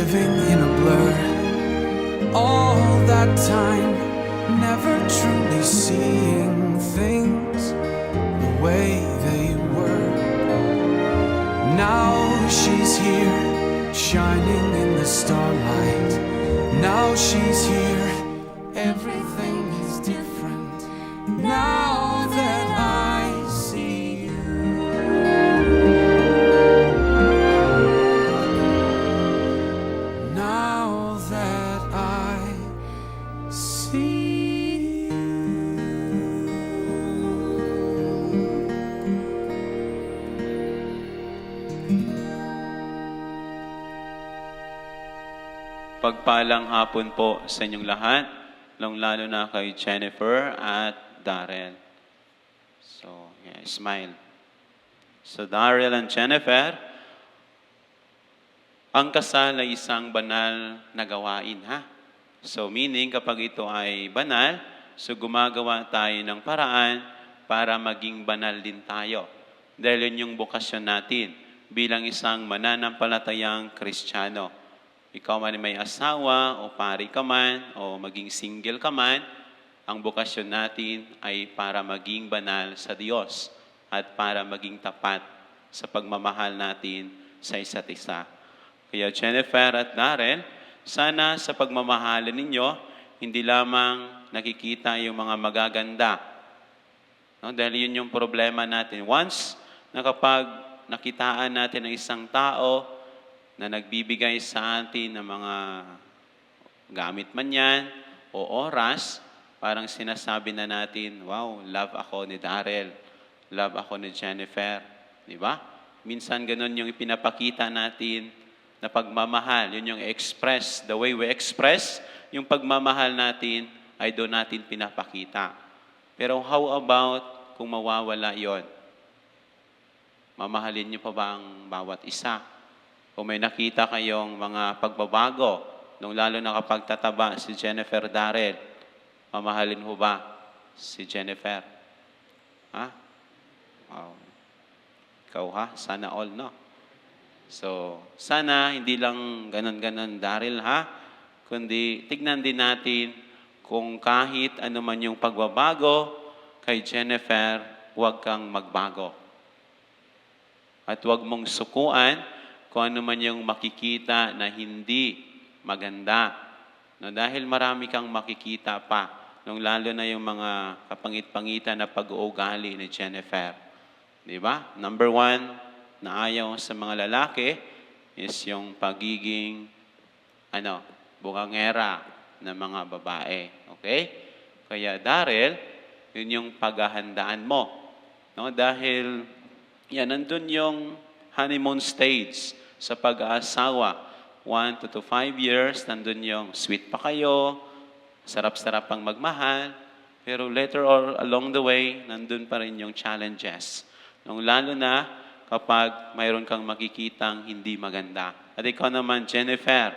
living in a blur. All that time, never truly seeing things the way they were. Now she's here, shining in the starlight. Now she's here, everything is different. Now that I see you. Now that I see you. Pagpalang hapon po sa inyong lahat, lalo na kay Jennifer at Darrell. So, yeah, smile. So, Darrell and Jennifer, ang kasal ay isang banal na gawain, ha? So, meaning kapag ito ay banal, so gumagawa tayo ng paraan para maging banal din tayo. Dahil yun yung bokasyon natin bilang isang mananampalatayang Kristiyano. Ikaw man may asawa, o pari ka man, o maging single ka man, ang bokasyon natin ay para maging banal sa Diyos at para maging tapat sa pagmamahal natin sa isa't isa. Kaya Jennifer at Darrell, sana sa pagmamahalan ninyo, hindi lamang nakikita yung mga magaganda. No? Dahil yun yung problema natin. Once na kapag nakitaan natin ang isang tao na nagbibigay sa atin ng mga gamit man yan o oras, parang sinasabi na natin, wow, love ako ni Darrell, love ako ni Jennifer. Di ba? Minsan ganun yung ipinapakita natin na pagmamahal. Yun yung express. The way we express yung pagmamahal natin ay doon natin pinapakita. Pero how about kung mawawala yon? Mamahalin niyo pa ba ang bawat isa? Kung may nakita kayong mga pagbabago, nung lalo na kapag tataba si Jennifer Darrell, mamahalin ho ba si Jennifer? Ha? Wow. Ikaw ha? Sana all, no? So, sana hindi lang ganon-ganon Darrell ha? Kundi tignan din natin kung kahit ano man yung pagbabago kay Jennifer, huwag kang magbago. At huwag mong sukuan kung ano man yung makikita na hindi maganda. No, dahil marami kang makikita pa, nung lalo na yung mga kapangit-pangitan na pag-uugali ni Jennifer. Di ba? Number one, na ayaw sa mga lalaki is yung pagiging bungangera ng mga babae. Okay? Kaya Darrell, yun yung paghahandaan mo. No? Dahil yan, nandun yung honeymoon stage sa pag-aasawa. 1 to 5 years, nandun yung sweet pa kayo, sarap-sarap pang magmahal, pero later or along the way, nandun pa rin yung challenges. Nung lalo na kapag mayroon kang makikitang hindi maganda. At ikaw naman, Jennifer,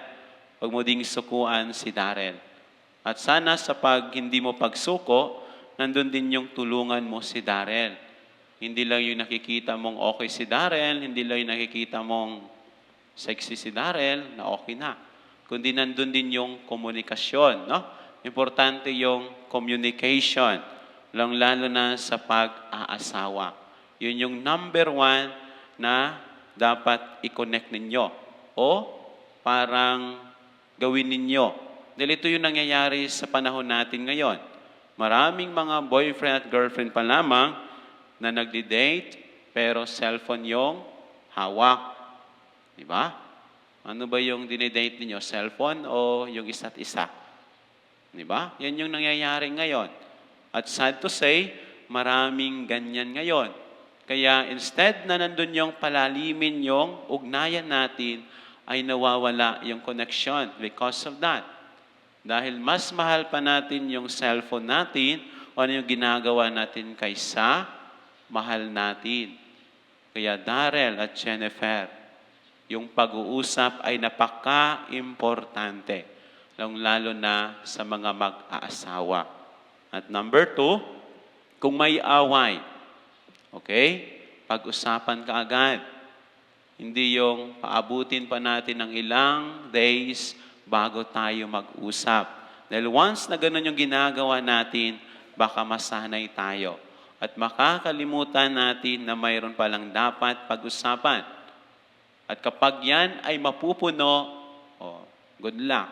huwag mo ding sukuan si Darrell. At sana sa pag hindi mo pagsuko, nandun din yung tulungan mo si Darrell. Hindi lang yung nakikita mong okay si Darrell, hindi lang yung nakikita mong sexy si Darrell, na okay na. Kundi nandun din yung komunikasyon, no? Importante yung communication, lalo na sa pag-aasawa. Yun yung number one na dapat i-connect ninyo o parang gawin ninyo. Dahil ito yung nangyayari sa panahon natin ngayon. Maraming mga boyfriend at girlfriend pa lamang na nagdi-date pero cellphone yung hawak. Di ba? Ano ba yung dinidate niyo? Cellphone o yung isa't isa? Di ba? Yan yung nangyayari ngayon. At sad to say, maraming ganyan ngayon. Kaya instead na nandun yung palalimin yung ugnayan natin, ay nawawala yung connection because of that. Dahil mas mahal pa natin yung cellphone natin o ano yung ginagawa natin kaysa mahal natin. Kaya Darrell at Jennifer, yung pag-uusap ay napaka-importante, lalo na sa mga mag-aasawa. At number 2, kung may away, okay, pag-usapan ka agad. Hindi yung paabutin pa natin ng ilang days bago tayo mag-usap. Dahil once na ganun yung ginagawa natin, baka masanay tayo. At makakalimutan natin na mayroon palang dapat pag-usapan. At kapag yan ay mapupuno, good luck.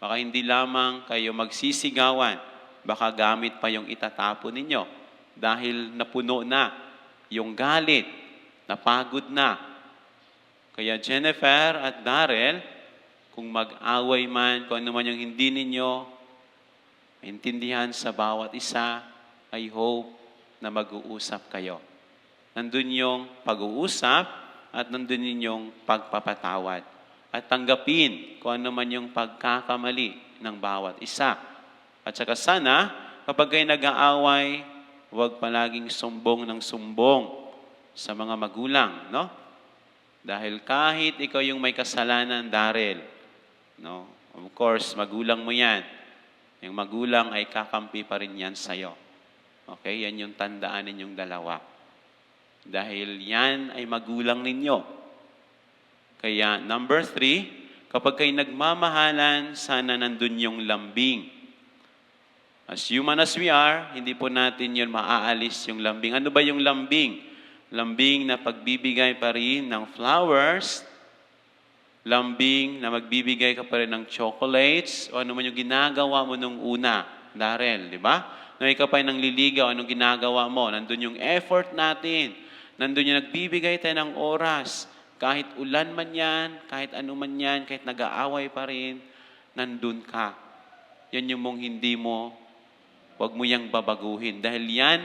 Baka hindi lamang kayo magsisigawan, baka gamit pa yung itatapon ninyo. Dahil napuno na yung galit, napagod na. Kaya Jennifer at Darrell, kung mag-away man, kung ano man yung hindi ninyo maintindihan sa bawat isa, I hope na mag-uusap kayo. Nandun yung pag-uusap at nandun yung pagpapatawad. At tanggapin kung ano man yung pagkakamali ng bawat isa. At saka sana, kapag kayo nag-aaway, huwag palaging sumbong ng sumbong sa mga magulang, no? Dahil kahit ikaw yung may kasalanan, Darrell, no? Of course, magulang mo yan. Yung magulang ay kakampi pa rin yan sa'yo. Okay? Yan yung tandaan ninyong dalawa. Dahil yan ay magulang ninyo. Kaya, number 3, kapag kayo nagmamahalan, sana nandun yung lambing. As human as we are, hindi po natin yun maaalis yung lambing. Ano ba yung lambing? Lambing na pagbibigay pa rin ng flowers, lambing na magbibigay ka pa rin ng chocolates, o ano man yung ginagawa mo nung una, Darrell, di ba? Nung ikaw pa yung nangliligaw, anong ginagawa mo? Nandun yung effort natin. Nandun yung nagbibigay tayo ng oras. Kahit ulan man yan, kahit ano man yan, kahit nag-aaway pa rin, nandun ka. Yan yung mong hindi mo, huwag mo yang babaguhin. Dahil yan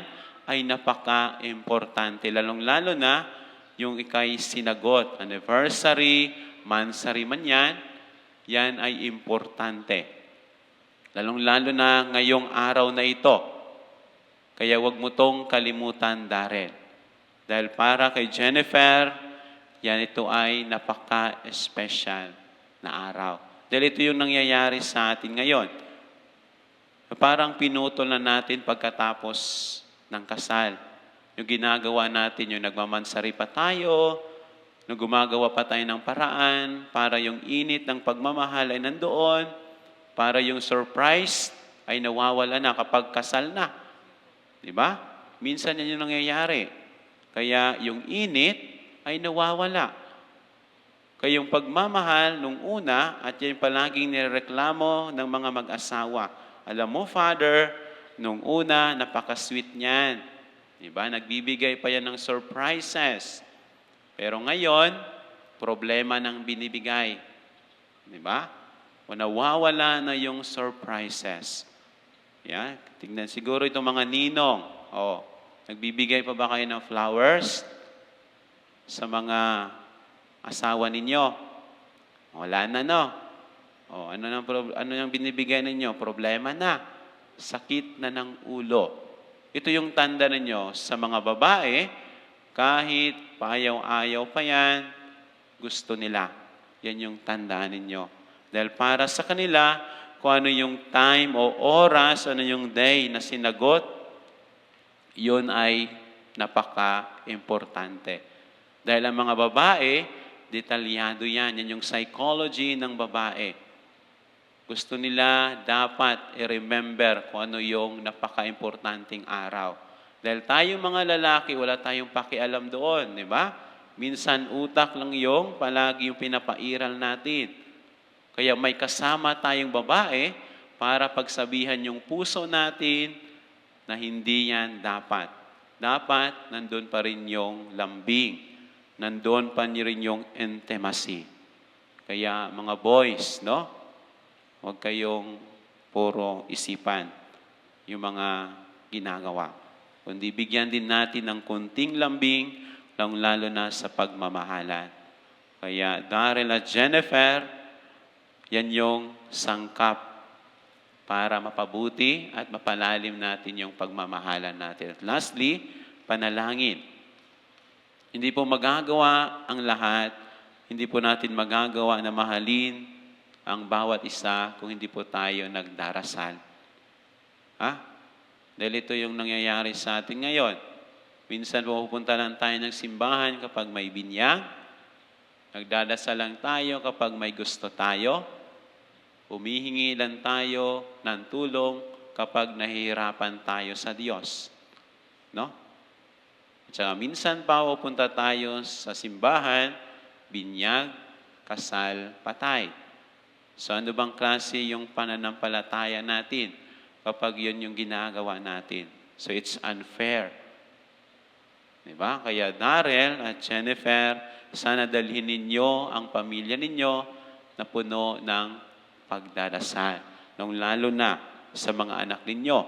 ay napaka-importante. Lalong-lalo na yung ikay sinagot. Anniversary, mansary man yan ay importante. Lalong-lalo na ngayong araw na ito. Kaya wag mo tong kalimutan, Darrell. Dahil para kay Jennifer, ito ay napaka-special na araw. Dahil ito yung nangyayari sa atin ngayon. Parang pinutol na natin pagkatapos ng kasal. Yung ginagawa natin, yung nagmamansari pa tayo, yung gumagawa pa tayo ng paraan, para yung init ng pagmamahal ay nandoon, para yung surprise ay nawawala na kapag kasal na. Diba? Minsan yan yung nangyayari. Kaya yung init ay nawawala. Kaya yung pagmamahal nung una, at yan palaging nireklamo ng mga mag-asawa. Alam mo, Father, nung una, napaka-sweet niyan. Diba? Nagbibigay pa yan ng surprises. Pero ngayon, problema ng binibigay. Diba? O nawawala na yung surprises. Yeah? Tignan siguro itong mga ninong. Nagbibigay pa ba kayo ng flowers sa mga asawa ninyo? Wala na, no? Ano yung binibigay ninyo? Problema na. Sakit na ng ulo. Ito yung tanda ninyo sa mga babae, kahit paayaw-ayaw pa yan, gusto nila. Yan yung tandaan ninyo. Dahil para sa kanila, kung ano yung time o oras, ano yung day na sinagot, yun ay napaka-importante. Dahil ang mga babae, detalyado yan. Yan yung psychology ng babae. Gusto nila dapat i-remember kung ano yung napaka-importanting araw. Dahil tayong mga lalaki, wala tayong pakialam doon, di ba? Minsan utak lang yung palagi yung pinapairal natin. Kaya may kasama tayong babae para pagsabihan yung puso natin na hindi yan dapat. Dapat nandun pa rin yung lambing. Nandun pa rin yung intimacy. Kaya mga boys, no? Huwag kayong puro isipan yung mga ginagawa. Kundi bigyan din natin ng kunting lambing, lalo na sa pagmamahalan. Kaya Darrell at Jennifer, yan yung sangkap para mapabuti at mapalalim natin yung pagmamahalan natin. At lastly, panalangin. Hindi po magagawa ang lahat, hindi po natin magagawa na mahalin ang bawat isa kung hindi po tayo nagdarasal. Dahil ito yung nangyayari sa atin ngayon. Minsan pupunta lang tayo ng simbahan kapag may binyag, Nagdadasal lang tayo kapag may gusto tayo. Humihingi lang tayo ng tulong kapag nahihirapan tayo sa Diyos. No? At saka minsan pa pupunta tayo sa simbahan, binyag, kasal, patay. So ano bang klase yung pananampalataya natin kapag yun yung ginagawa natin? So it's unfair. Diba? Kaya Darrell at Jennifer, sana dalhin ninyo ang pamilya ninyo na puno ng pagdadasal. Lalo na sa mga anak ninyo.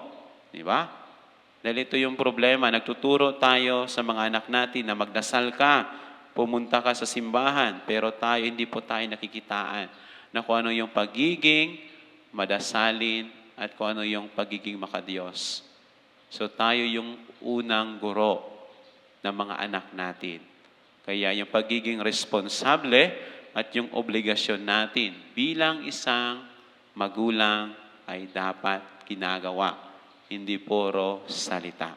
Diba? Dahil ito yung problema. Nagtuturo tayo sa mga anak natin na magdasal ka, pumunta ka sa simbahan, pero tayo, hindi po tayo nakikitaan na kung ano yung pagiging madasalin at kung ano yung pagiging makadiyos. So tayo yung unang guro ng mga anak natin. Kaya yung pagiging responsable at yung obligasyon natin bilang isang magulang ay dapat ginagawa, hindi puro salita.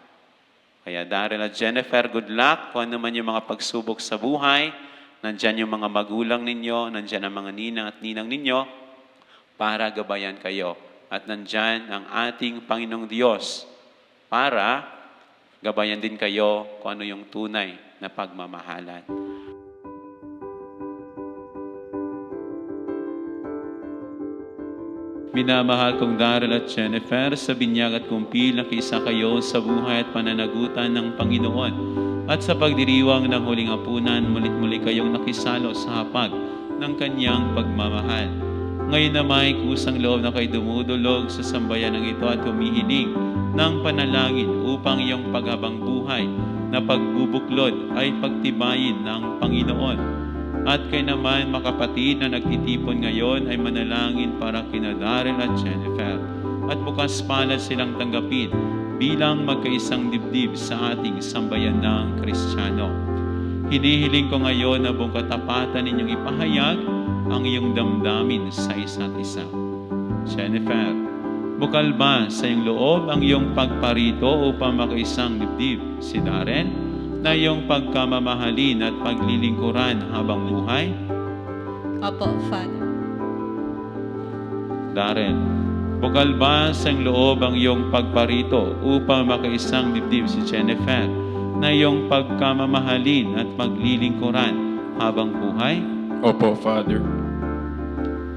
Kaya Darrell at Jennifer, good luck. Kung ano man yung mga pagsubok sa buhay, nandyan yung mga magulang ninyo, nandyan ang mga ninang at ninang ninyo para gabayan kayo. At nandyan ang ating Panginoong Diyos para gabayan din kayo kung ano yung tunay na pagmamahalan. Minamahal kong Darrell at Jennifer, sa binyag at kumpil nakisa kayo sa buhay at pananagutan ng Panginoon. At sa pagdiriwang ng huling hapunan, mulit-muli kayong nakisalo sa hapag ng kanyang pagmamahal. Ngayon na may kusang loob na kayo dumudulog sa sambayan ng ito at humihiling ng panalangin upang iyong paghabang buhay na pagbubuklod ay pagtibayin ng Panginoon. At kayo naman, makapatid na nagtitipon ngayon, ay manalangin para kina Darrell at Jennifer. At bukas palad silang tanggapin bilang magkaisang dibdib sa ating sambayan ng Kristiyano. Hinihiling ko ngayon na buong katapatan ninyong ipahayag ang iyong damdamin sa isa't isa. Jennifer, bukal ba sa iyong loob ang iyong pagparito upang makaisang dibdib si Darrell na iyong pagkamamahalin at paglilingkuran habang buhay? Opo, Father. Darrell, bukal ba sa iyong loob ang iyong pagparito upang makaisang dibdib si Jennifer na iyong pagkamamahalin at paglilingkuran habang buhay? Opo, Father.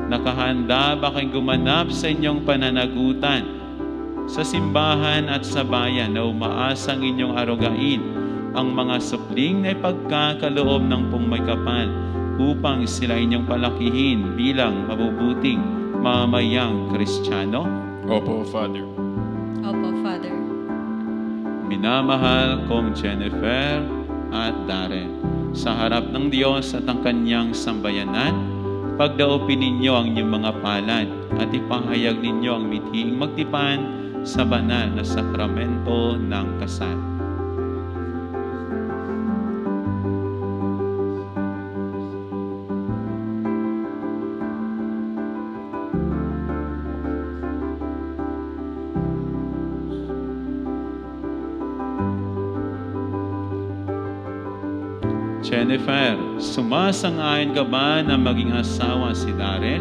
Nakahanda ba kayong gumanap sa inyong pananagutan sa simbahan at sa bayan na umaasang inyong arugain ang mga supling na ipagkakaloob ng pangmayakapal upang sila inyong palakihin bilang mabubuting mamamayang Kristiyano? Opo, Father. Opo, Father. Minamahal kong Jennifer at Darrell, sa harap ng Diyos at ang kanyang sambayanan, pagdaupin ninyo ang inyong mga palad at ipahayag ninyo ang mithiing magtipan sa banal na sakramento ng kasal. Jennifer, sumasang-ayon ka ba na maging asawa si Darrell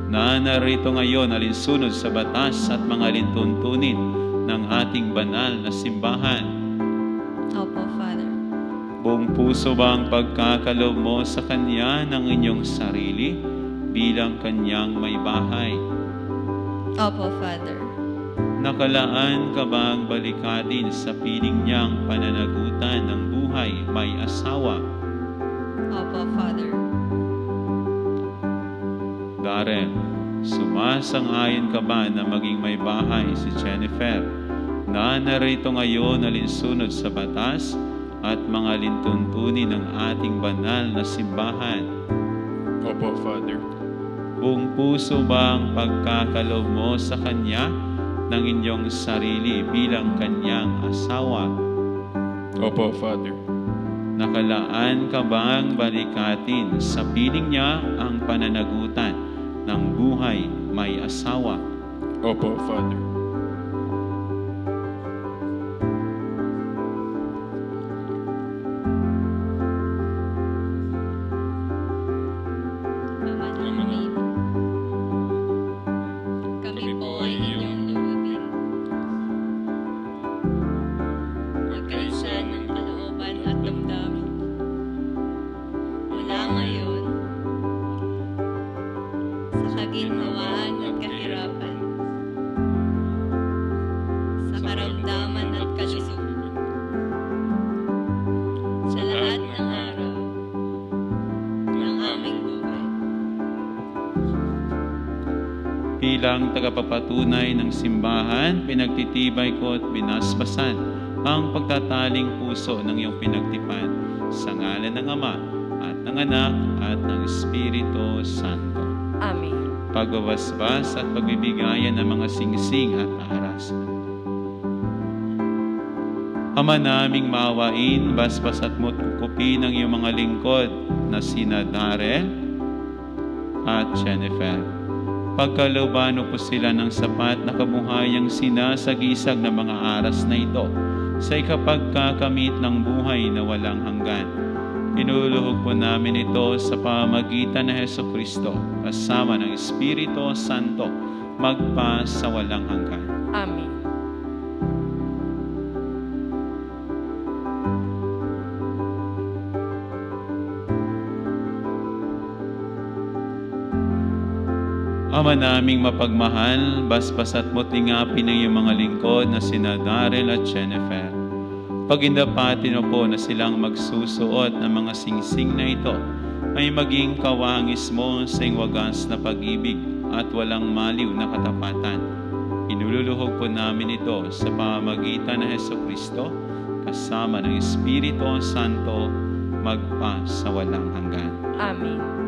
na narito ngayon alinsunod sa batas at mga lintuntunin ng ating banal na simbahan? Opo, Father. Buong puso ba ang pagkakaloob mo sa kanya ng inyong sarili bilang kanyang may bahay? Opo, Father. Nakalaan ka bang balikatin sa piling niyang pananagutan ng buhay may asawa? Opo, Father. Darrell, sumasang-ayon ka ba na maging may bahay si Jennifer na narito ngayon alinsunod sa batas at mga lintuntunin ng ating banal na simbahan? Opo, Father. Buong puso ba ang pagkakaloob mo sa kanya ng inyong sarili bilang kanyang asawa? Opo, Father. Nakalaan ka bang balikatin sa piling niya ang pananagutan ng buhay may asawa? Opo, Father. kaunawaan at kahirapan, sa karamdaman at kalusugan, sa lahat ng araw ng aming buhay. Bilang tagapapatunay ng simbahan, pinagtitibay ko at binasbasan ang pagtataling puso ng iyong pinagtipan sa ngalan ng Ama at ng Anak at ng Espiritu Santo. Amen. Pagbabasbas at pagbibigayan ng mga singsing at aras. Ama naming maawain, basbas at kukupi ng iyong mga lingkod na sina Darrell at Jennifer. Pagkalooban po sila ng sapat na kabuhayang sinasagisag ng mga aras na ito sa ikapagkakamit ng buhay na walang hanggan. Inuluhog po namin ito sa pamamagitan ng Hesukristo kasama ng Espiritu Santo magpa sa walang hanggan. Amen. Ama naming mapagmahal, basbas at mutingapin ng iyong mga lingkod na sina Darrell at Jennifer. Pagindapati mo po na silang magsusuot ng mga singsing na ito ay maging kawangis mo sa iyong wagas na pag-ibig at walang maliw na katapatan. Inululuhog po namin ito sa pamamagitan ng Hesukristo kasama ng Espiritu Santo magpa sa walang hanggan. Amen.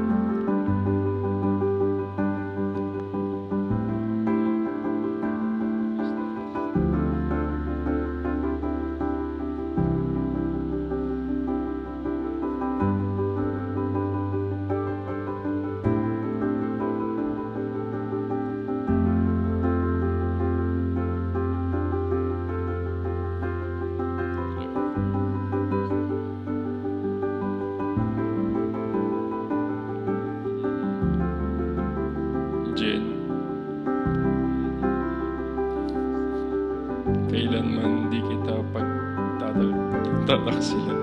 Jen, kailanman di kita pagtataksilan.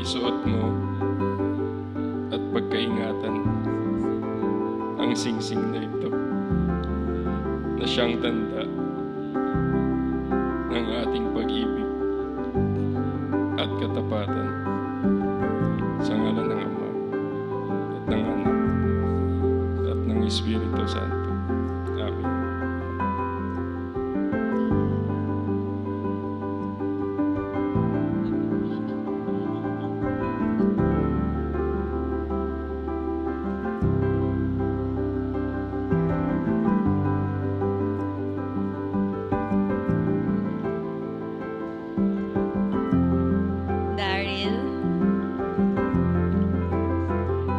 Isuot mo at pagkaingatan ang singsing na ito na siyang tanda ng ating pag-ibig at katapatan sa ngalan ng Ama at ng Anak at ng Espiritu Santo. Amen. Daryl,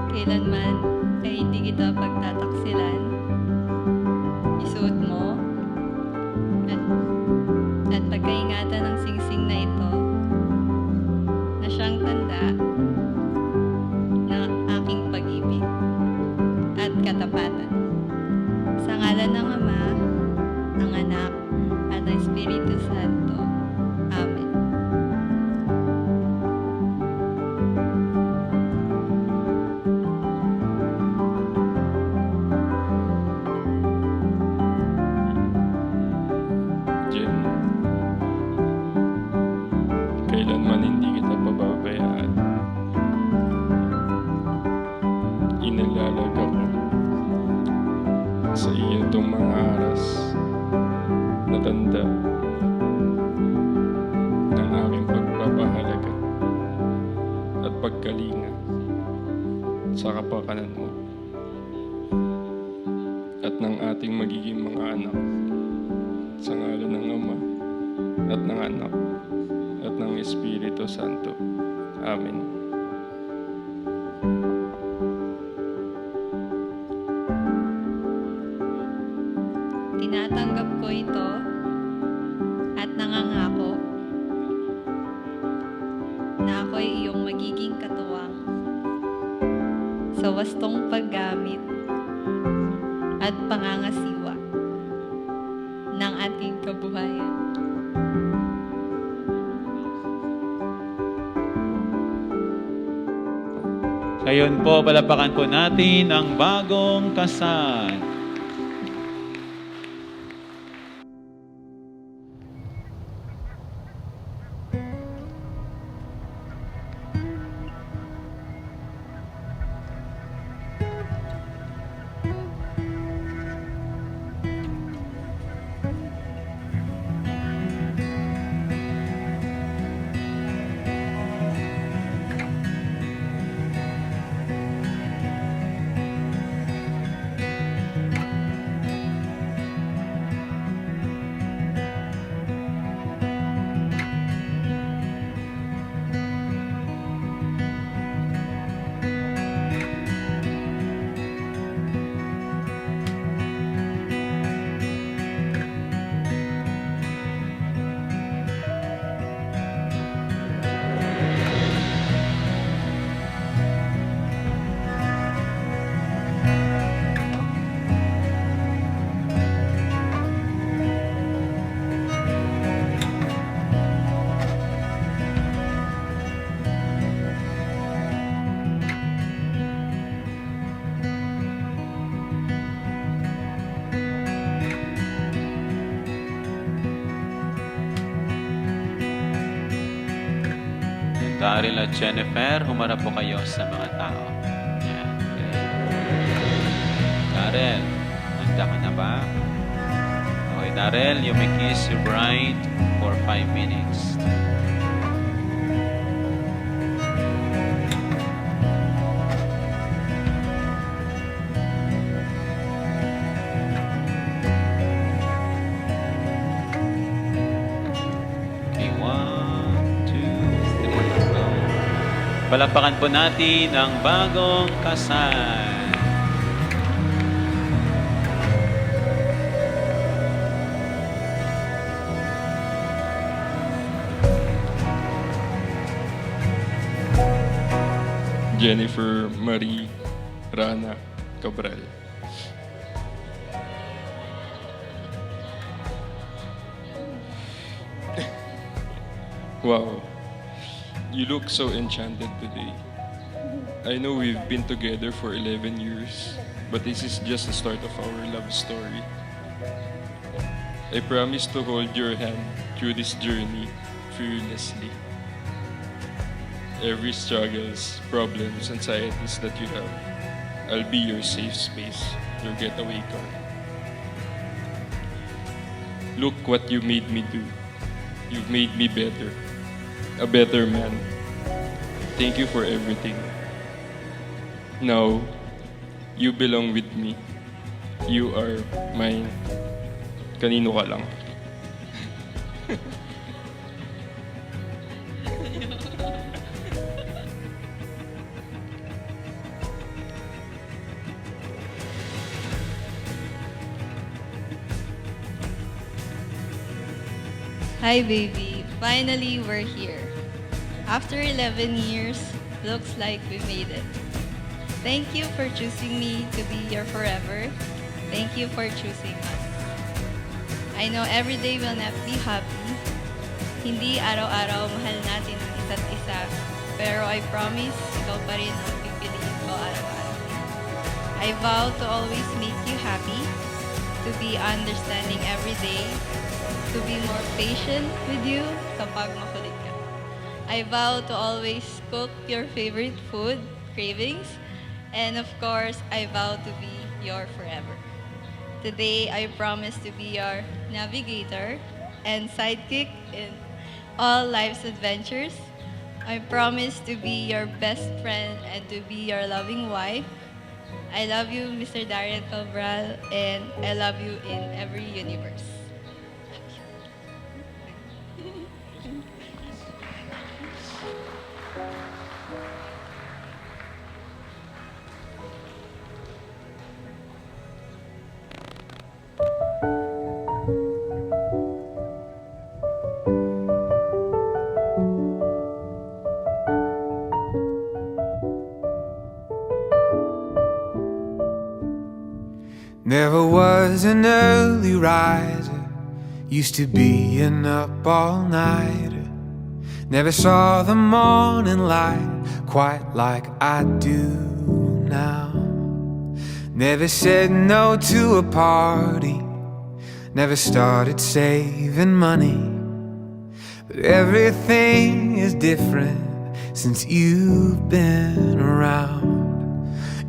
kailanman ay hindi kita pagtataksilan. Isuot mo at pagkaingatan ng singsing na ito na siyang tanda ng aking pag-ibig at katapatan. Sa ngalan ng Ama, ng Anak, at ng Espiritu Santo. Amen. Jen, kailanman hindi kita pababayaan. Inalalaga ko sa iyo itong mga aras na tanda ng aking pagpapahalaga at pagkalinga sa kapakanan mo at ng ating magiging mga anak sa ngalan ng Ama at ng Anak at ng Espiritu Santo. Amen. Tinatanggap ko ito at nangangako na ako'y iyong magiging katuwang sa wastong paggamit at pangangasiwa ng ating kabuhayan. Ngayon po, palapakan po natin ang bagong kasal. Daryl at Jennifer, humarap po kayo sa mga tao. Yan. Okay. Daryl, handa ka na ba? Okay, Daryl, you may kiss your bride for 5 minutes. Okay, 1, 2, 3, go. Palapakan po natin ang bagong kasal. Jennifer Marie Rana Cabral. Wow, you look so enchanted today. I know we've been together for 11 years, but this is just the start of our love story. I promise to hold your hand through this journey fearlessly. Every struggles, problems, anxieties that you have, I'll be your safe space, your getaway car. Look what you made me do. You've made me better, a better man. Thank you for everything. Now, you belong with me. You are mine. Kanino ka lang? Hi, baby. Finally, we're here. After 11 years, looks like we made it. Thank you for choosing me to be your forever. Thank you for choosing us. I know every day will not be happy. Hindi araw-araw mahal natin ang isa't isa. Pero I promise, ikaw pa rin ang pipiliin ko araw-araw. I vow to always make you happy, to be understanding every day, to be more patient with you kapag makulit ka. I vow to always cook your favorite food, cravings, and of course, I vow to be your forever. Today, I promise to be your navigator and sidekick in all life's adventures. I promise to be your best friend and to be your loving wife. I love you, Mr. Darian Cabral, and I love you in every universe. Never was an early riser, used to be an up all nighter. Never saw the morning light quite like I do now. Never said no to a party, never started saving money. But everything is different since you've been around.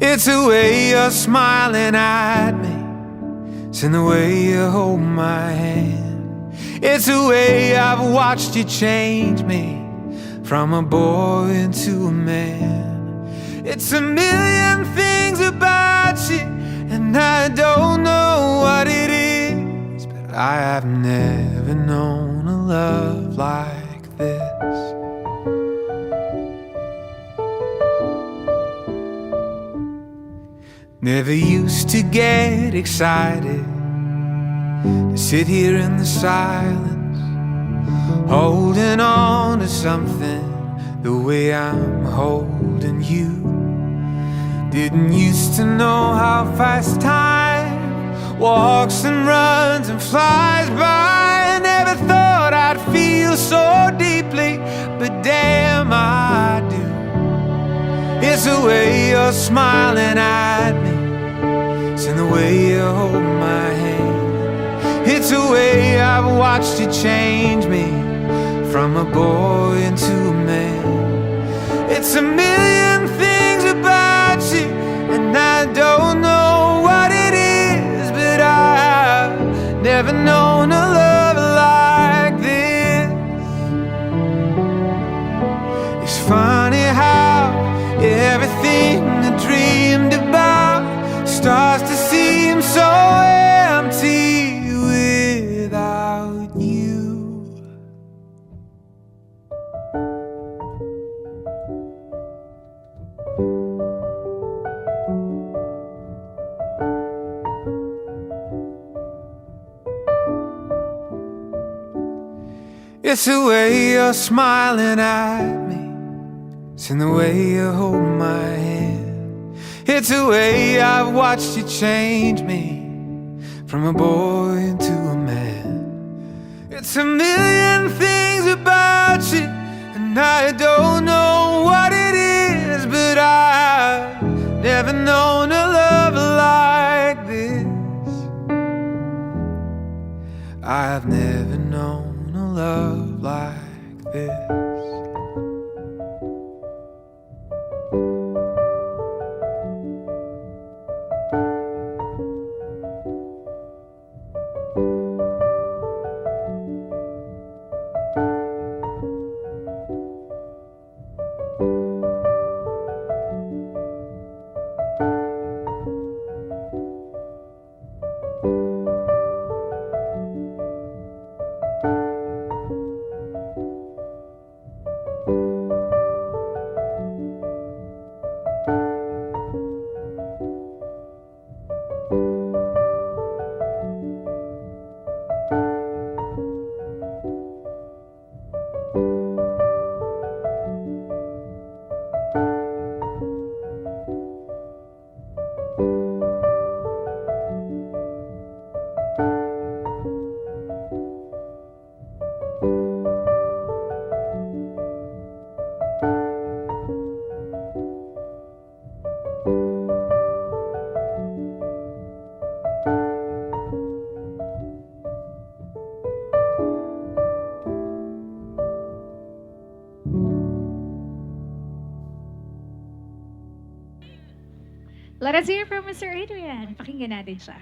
It's the way you're smiling at me, it's in the way you hold my hand. It's the way I've watched you change me from a boy into a man. It's a million things about you, and I don't know what it is, but I have never known a love like this. Never used to get excited to sit here in the silence, holding on to something the way I'm holding you. Didn't used to know how fast time walks and runs and flies by. I never thought I'd feel so deeply, but damn I do. It's the way you're smiling at me, it's in the way you hold my hand. It's the way I've watched you change me from a boy into a man. It's a million things about you, and I don't know what it is, but I've never known a love like this. It's funny how everything I dreamed about starts to seem so empty without you. It's the way you're smiling at me, it's in the way you hold my hand. It's the way I've watched you change me from a boy into a man. It's a million things about you, and I don't know what it is, but I've never known a love like this. I've never known a love like this. Let us hear from Mr. Adrian. Pakinggan natin siya.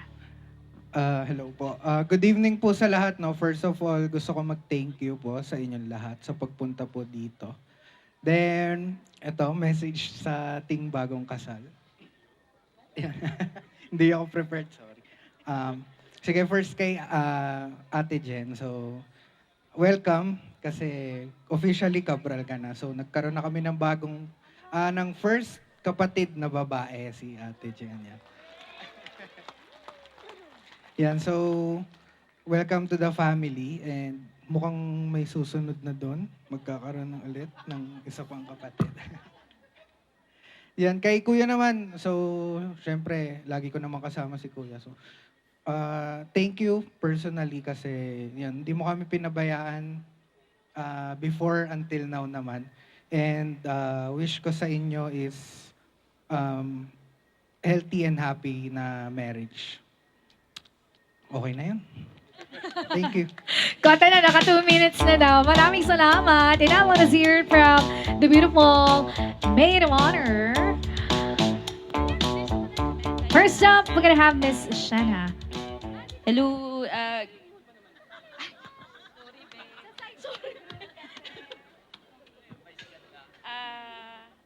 Hello po. Good evening po sa lahat. No? First of all, gusto ko mag-thank you po sa inyong lahat sa pagpunta po dito. Then, eto, message sa ating bagong kasal. Yan. Hindi ako prepared, sorry. Sige, first kay Ate Jen. So, welcome kasi officially Cabral ka na. So, nagkaroon na kami ng bagong, ng first kapatid na babae, si Ate Jen. Yan. Yan, so, welcome to the family and mukhang may susunod na doon. Magkakaroon ng ulit ng isa pang kapatid. Yan, kay Kuya naman, so, syempre, lagi ko naman kasama si Kuya. So, thank you personally kasi, yan, hindi mo kami pinabayaan before until now naman. And wish ko sa inyo is um, healthy and happy na marriage. Okay na yun. Thank you. Kota na, naka 2 minutes na daw. Maraming salamat. And I want to hear it from the beautiful maid of honor. First up, we're gonna have Miss Shanna. Hello,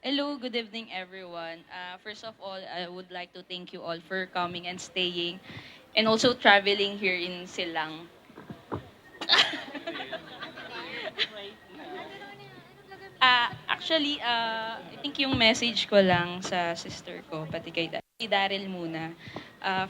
hello, good evening everyone. First of all, I would like to thank you all for coming and staying and also traveling here in Silang. Actually, I think yung message ko lang sa sister ko, pati kay si Daryl muna.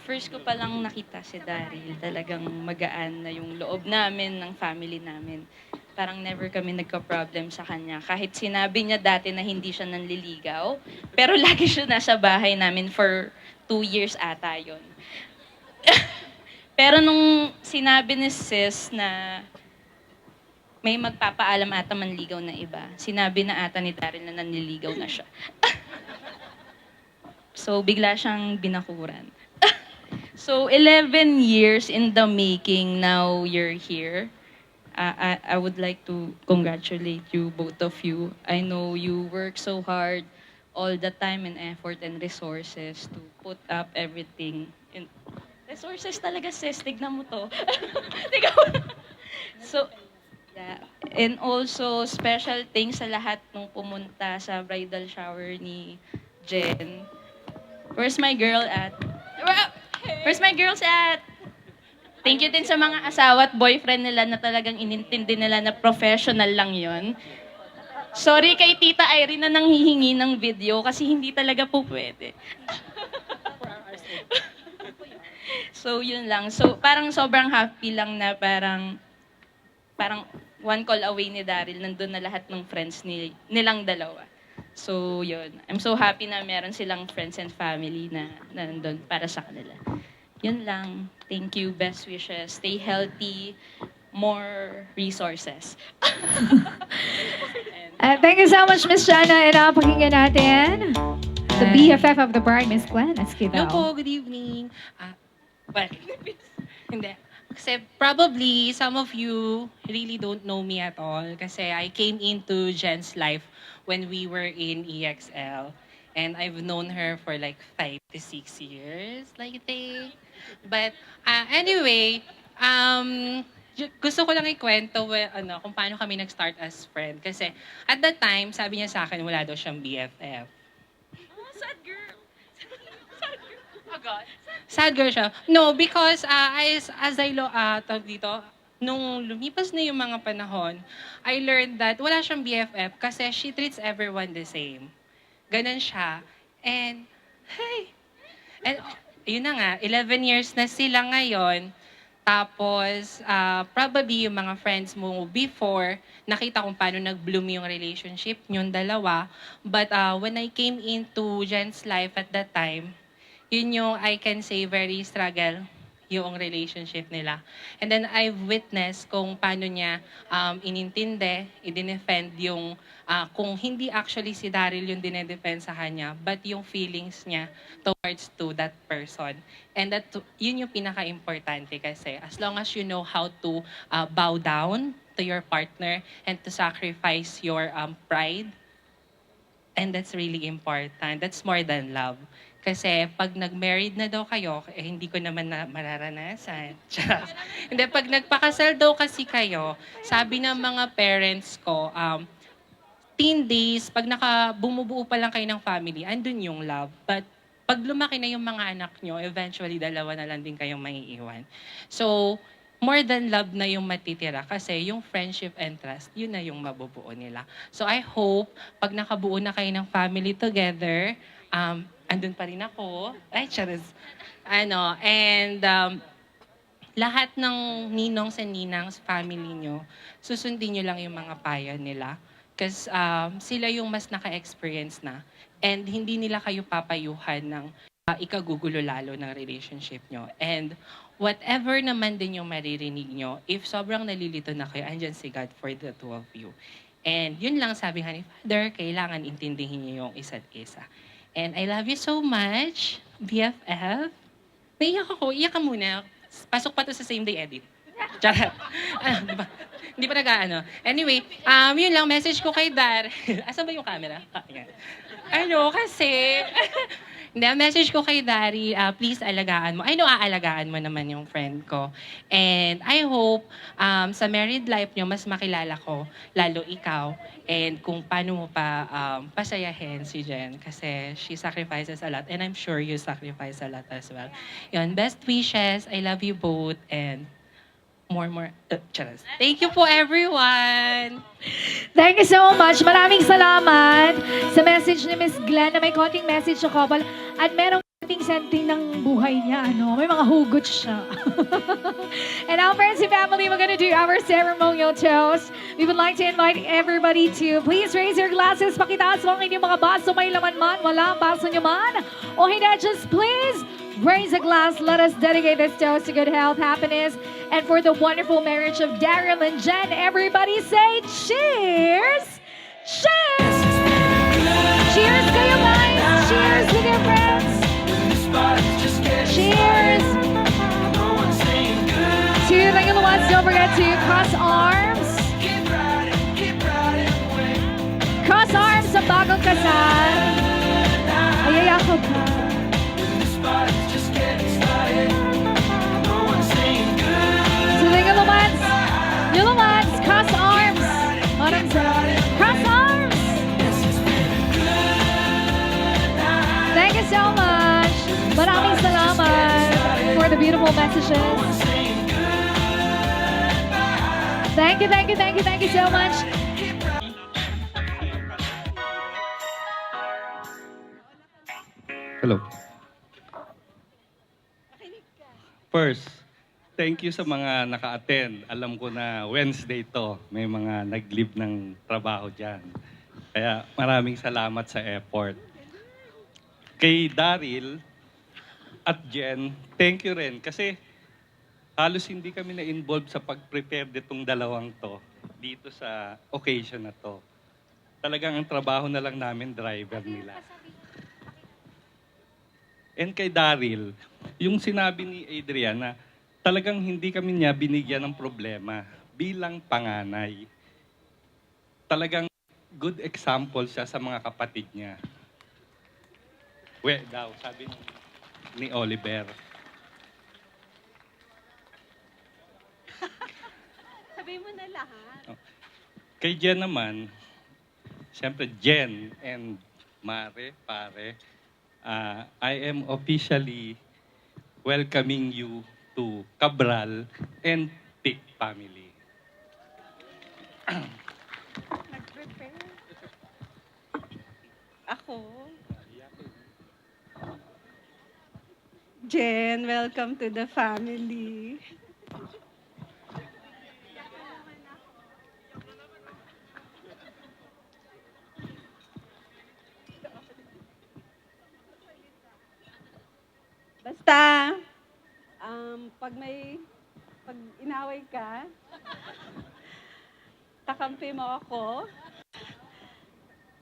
First ko pa lang nakita si Daryl, talagang magaan na yung loob namin, ng family namin. Parang never kami nagka-problem sa kanya. Kahit sinabi niya dati na hindi siya nanliligaw, pero lagi siya nasa bahay namin for 2 years ata yon. Pero nung sinabi ni sis na may magpapaalam ata manligaw na iba, sinabi na ata ni Daryl na nanliligaw na siya. So, bigla siyang binakuran. So, 11 years in the making, now you're here. I would like to congratulate you, both of you. I know you work so hard all the time and effort and resources to put up everything. In resources talaga, sis. Tignan mo to. Tignan mo. So, yeah. And also, special thanks sa lahat nung pumunta sa bridal shower ni Jen. Where's my girl at? Where's my girls at? Thank you din sa mga asawa at boyfriend nila na talagang inintindi nila na professional lang yon. Sorry kay Tita Irene na nanghihingi ng video kasi hindi talaga po pwede. So, yun lang. So, parang sobrang happy lang na parang one call away ni Daryl, nandun na lahat ng friends nilang dalawa. So, yun. I'm so happy na meron silang friends and family na nandun para sa kanila. Yun lang. Thank you. Best wishes. Stay healthy. More resources. Thank you so much, Miss Shanna. And pakinggan natin the BFF of the bride, Miss Gwen. Let's keep Hello po, good evening. Well, hindi. Kasi probably some of you really don't know me at all kasi I came into Jen's life when we were in EXL and I've known her for like 5 to 6 years, like they. But anyway, gusto ko lang ikwento kung paano kami nag-start as friend kasi at that time, sabi niya sa akin wala daw siyang BFF. Sad girl. Oh God. Sad girl siya. No, because as I tawag dito, nung lumipas na yung mga panahon, I learned that wala siyang BFF kasi she treats everyone the same. Ganon siya. And, hey! And, yun na nga, 11 years na sila ngayon. Tapos, probably yung mga friends mo before, nakita kung paano nag-bloom yung relationship yung dalawa. But when I came into Jen's life at that time, yun yung I can say very struggle yung relationship nila. And then I've witnessed kung paano niya inintindi, i-defend yung kung hindi actually si Daryl yung dinedefend sa kanya, but yung feelings niya towards to that person. And yun yung pinaka-importante kasi as long as you know how to bow down to your partner and to sacrifice your pride, and that's really important. That's more than love. Kasi pag nag-married na daw kayo, hindi ko naman na mararanasan. Hindi, pag nagpakasal daw kasi kayo, sabi ng mga parents ko, teen days, pag bumubuo pa lang kayo ng family, andun yung love. But pag lumaki na yung mga anak nyo, eventually dalawa na lang din kayong maiiwan. So, more than love na yung matitira kasi yung friendship and trust, yun na yung mabubuo nila. So I hope, pag nakabuo na kayo ng family together, andun pa rin ako. Ay, charis. Lahat ng ninongs and ninangs family nyo, susundin nyo lang yung mga payo nila. Kasi sila yung mas naka-experience na. And hindi nila kayo papayuhan ng ikagugulo lalo ng relationship nyo. And whatever naman din yung maririnig nyo, if sobrang nalilito na kayo, andyan si God for the two of you. And yun lang sabi nga ni Father, kailangan intindihin niyo yung isa't isa. And I love you so much, BFF. Naiyak ako, iyak ka muna. Pasok pa to sa same day edit. Charot. Di ba? Hindi pa nag-ano. Anyway, yun lang, message ko kay Dar. Asan ba yung camera? Yan. Kasi... Hindi, message ko kay Dari, please alagaan mo. I know aalagaan mo naman yung friend ko. And I hope sa married life nyo, mas makilala ko, lalo ikaw, and kung paano mo pa pasayahin si Jen. Kasi she sacrifices a lot, and I'm sure you sacrifice a lot as well. Yun, best wishes. I love you both, and more. Charas. Thank you po, everyone! Thank you so much. Maraming salamat sa message ni Miss Glenn na may konting message sa couple at merong konting senting ng buhay niya. May mga hugot siya. And now, friends and family, we're gonna do our ceremonial toast. We would like to invite everybody to please raise your glasses. Pakitaas mo ang inyong mga baso. May laman man, wala ang baso niyo man. O hindi, just please raise a glass. Let us dedicate this toast to good health, happiness, and for the wonderful marriage of Daryl and Jen. Everybody say cheers! Cheers! Cheers kayo guys! Cheers with your friends! Cheers! To the little ones, don't forget to cross arms. Cross arms sa bagong kasal. Ayayakap ka. To the little ones, cross arms. Cross arms. Thank you so much. Maraming salamat for the beautiful messages. Thank you so much. Hello. First, thank you sa mga naka-attend. Alam ko na Wednesday to, may mga nag-leave ng trabaho dyan. Kaya maraming salamat sa effort. Kay Daryl at Jen, thank you rin. Kasi halos hindi kami na-involved sa pag-prepare ditong dalawang to dito sa occasion na to. Talagang ang trabaho na lang namin, driver nila. And kay Daryl, yung sinabi ni Adrian na talagang hindi kami niya binigyan ng problema bilang panganay. Talagang good example siya sa mga kapatid niya. Daw, sabi ni Oliver. Sabi mo na lahat. Kay Jen naman, siyempre Jen and pare, I am officially welcoming you to Cabral and Pic family. Nag-prepare. Ako? Jen, welcome to the family. Basta, pag inaway ka, kakampi mo ako.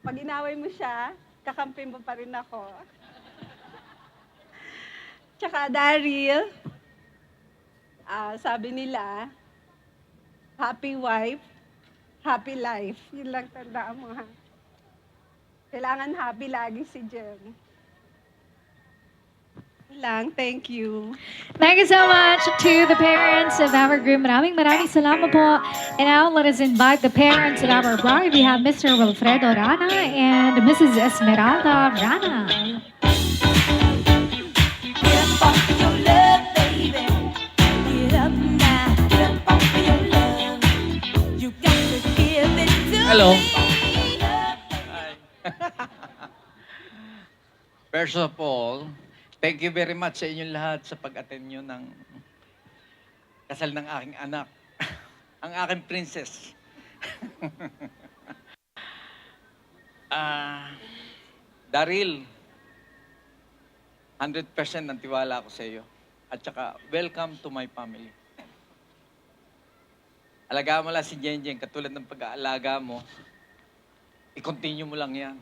Pag inaway mo siya, kakampi mo pa rin ako. Tsaka Daryl, sabi nila, happy wife, happy life. Yun lang tandaan mo ha. Kailangan happy lagi si Jen. Lang, thank you. Thank you so much to the parents of our groom. Maraming salamat po. And now, let us invite the parents of our bride. We have Mr. Wilfredo Rana and Mrs. Esmeralda Rana. Hello. First of all, thank you very much sa inyong lahat sa pag-attend nyo ng kasal ng aking anak. Ang aking princess. Daryl, 100% ang tiwala ko sa iyo. At saka, welcome to my family. Alagaan mo lang si Jenjen katulad ng pag-aalaga mo I-continue mo lang yan.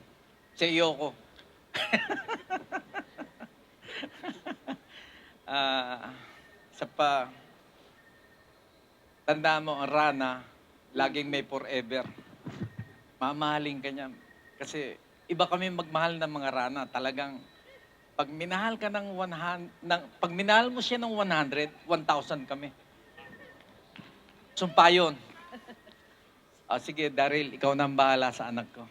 Sa iyo ko. Tanda mo, ang Rana, laging may forever. Mamahalin ka niyan. Kasi iba kami magmahal ng mga Rana. Talagang, pag minahal ka ng 100, pag minahal mo siya ng 100, 1,000 kami. Sumpa yun. Sige, Daryl, ikaw na ang bahala sa anak ko.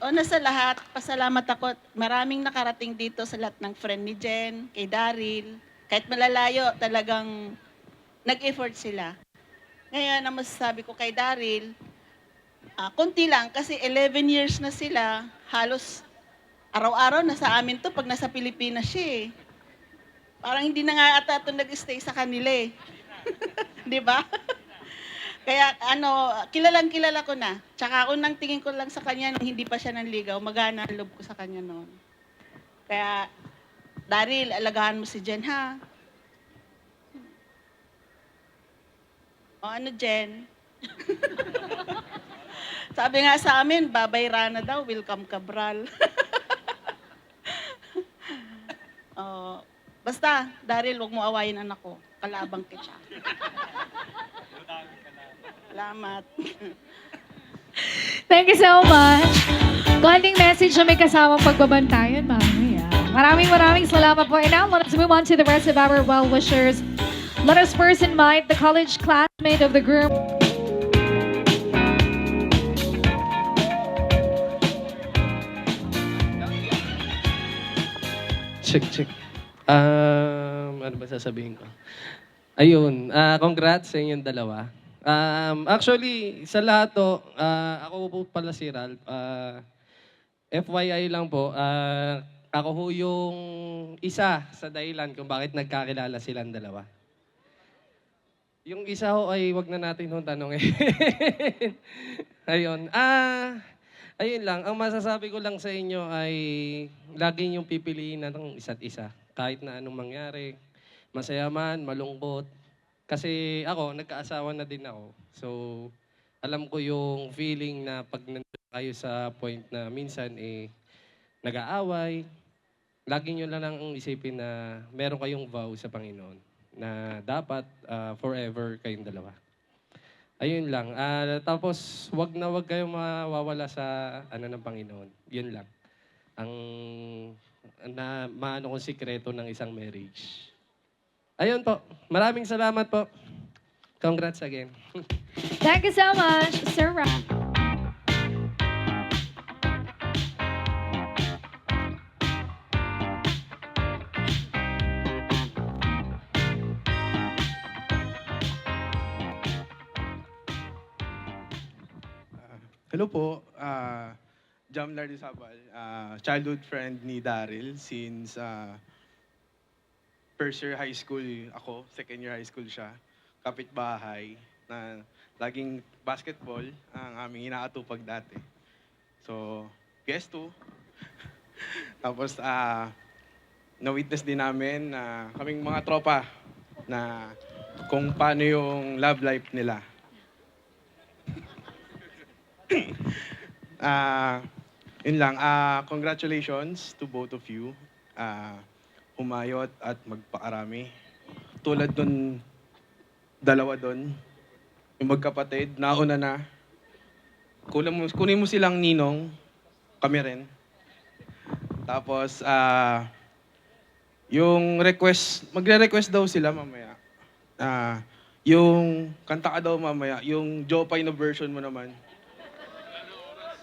Una sa lahat, pasalamat ako. Maraming nakarating dito sa lahat ng friend ni Jen, kay Daryl. Kahit malalayo, talagang nag-effort sila. Ngayon, ang masasabi ko kay Daryl, konti lang kasi 11 years na sila. Halos araw-araw nasa amin to pag nasa Pilipinas siya eh. Parang hindi na nga ata ito nag-stay sa kanila eh. Di ba? Kaya kilalang kilala ko na. Tsaka unang tingin ko lang sa kanya nung hindi pa siya nanligaw, magana ang loob ko sa kanya noon. Kaya, Daryl, alagahan mo si Jen, ha? O ano, Jen? Sabi nga sa amin, babay Rana daw, welcome Cabral. Basta, Daryl, huwag mo awayin anak ko. Kalabang kita. Salamat. Thank you so much. Konting message na may kasamang pagbabantayan, mamaya. Maraming salamat po. And now, let's move on to the rest of our well-wishers. Let us first invite the college classmate of the group. Check. Ano ba sasabihin ko? Ayun, congrats sa inyong dalawa. Actually, sa lahat to, ako po pala si Ralph. FYI lang po, ako ho yung isa sa dahilan kung bakit nagkakilala silang dalawa. Yung isa ho ay wag na natin hong tanongin. Ayun. Ayun lang. Ang masasabi ko lang sa inyo ay lagi niyong pipiliin ng isa't isa. Kahit na anong mangyari. Masaya man, malungkot. Kasi ako, nagkaasawa na din ako. So, alam ko yung feeling na pag nandun kayo sa point na minsan nag-aaway, lagi nyo lang ang isipin na meron kayong vow sa Panginoon na dapat forever kayong dalawa. Ayun lang. Tapos, wag kayong mawawala sa ng Panginoon. Yun lang. Ang maano kong sikreto ng isang marriage. Ayun po. Maraming salamat po. Congrats again. Thank you so much, Sir Ra. Hello po, Jam Lardizabal, childhood friend ni Daryl since first year high school ako, second year high school siya, kapitbahay na laging basketball ang aming inaatupag dati. So, guess to. Tapos, na-witness din namin na kaming mga tropa na kung paano yung love life nila. Yun lang. Congratulations to both of you. Humayot at magpakarami. Tulad dun, dalawa dun, yung magkapatid, nauna na. Kunin mo silang ninong, kami rin. Tapos, yung request, magre-request daw sila mamaya. Yung kanta ka daw mamaya, yung Jopay na version mo naman.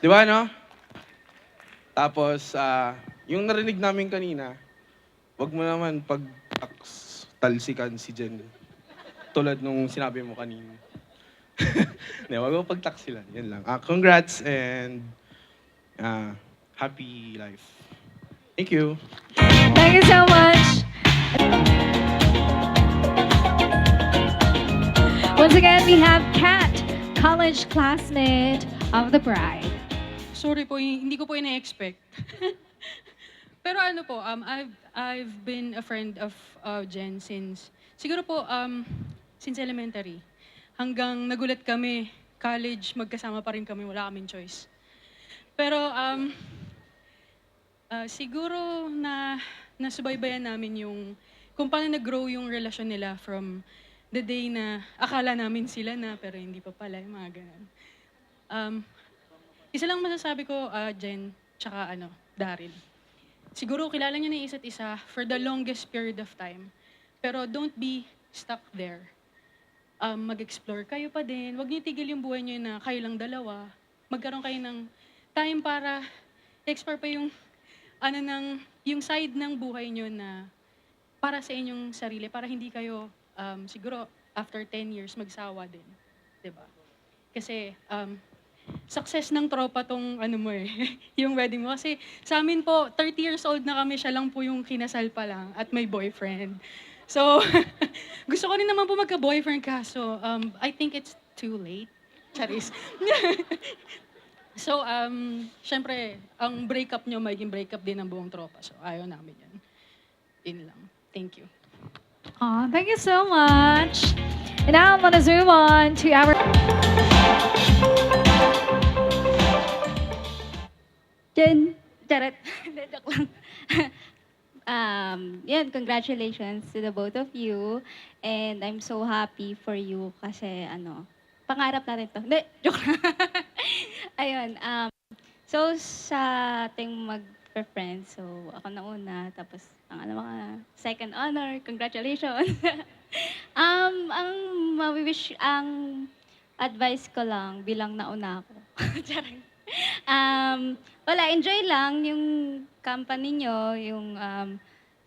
Di ba, no? Tapos, yung narinig namin kanina, wag mo naman pag-talsikan si Jen. Tulad nung sinabi mo kanina. Wag mo pag-taksilan. Yan lang. Congrats and happy life. Thank you. Thank you so much. Once again, we have Kat, college classmate of the bride. Sorry po, hindi ko po ina-expect. Pero ano po, I've been a friend of Jen since, siguro po, since elementary. hanggang nagulat kami, college, magkasama pa rin kami, wala kaming choice. Pero siguro na nasubaybayan namin yung kung paano nag-grow yung relasyon nila from the day na akala namin sila na pero hindi pa pala, yung mga ganun. Isa lang masasabi ko, Jen, tsaka Daryl. Siguro kilala niyo na yung isa't isa for the longest period of time. Pero don't be stuck there. Mag-explore kayo pa din. Huwag niyo tigil yung buhay niyo na kayo lang dalawa. Magkaroon kayo ng time para explore pa yung yung side ng buhay niyo na para sa inyong sarili, para hindi kayo siguro after 10 years magsawa din, 'di ba? Kasi success ng tropa tong yung wedding mo. Kasi sa amin po, 30 years old na kami, siya lang po yung kinasal pa lang at may boyfriend. So, gusto ko rin naman po magka-boyfriend kaso I think it's too late. Charis. So, syempre, ang breakup nyo magiging breakup din ng buong tropa. So, ayaw namin yan. Yun lang. Thank you. Aw, thank you so much. And now I'm gonna zoom on to our... Jen, charot. Joke lang. Yan, congratulations to the both of you. And I'm so happy for you kasi pangarap natin to. Hindi, joke lang. Ayun, so sa ating mag-friends, so ako na una, tapos ang mga second honor, congratulations. Ang mawiwish, ang advice ko lang bilang nauna ako. Wala, enjoy lang yung company nyo, yung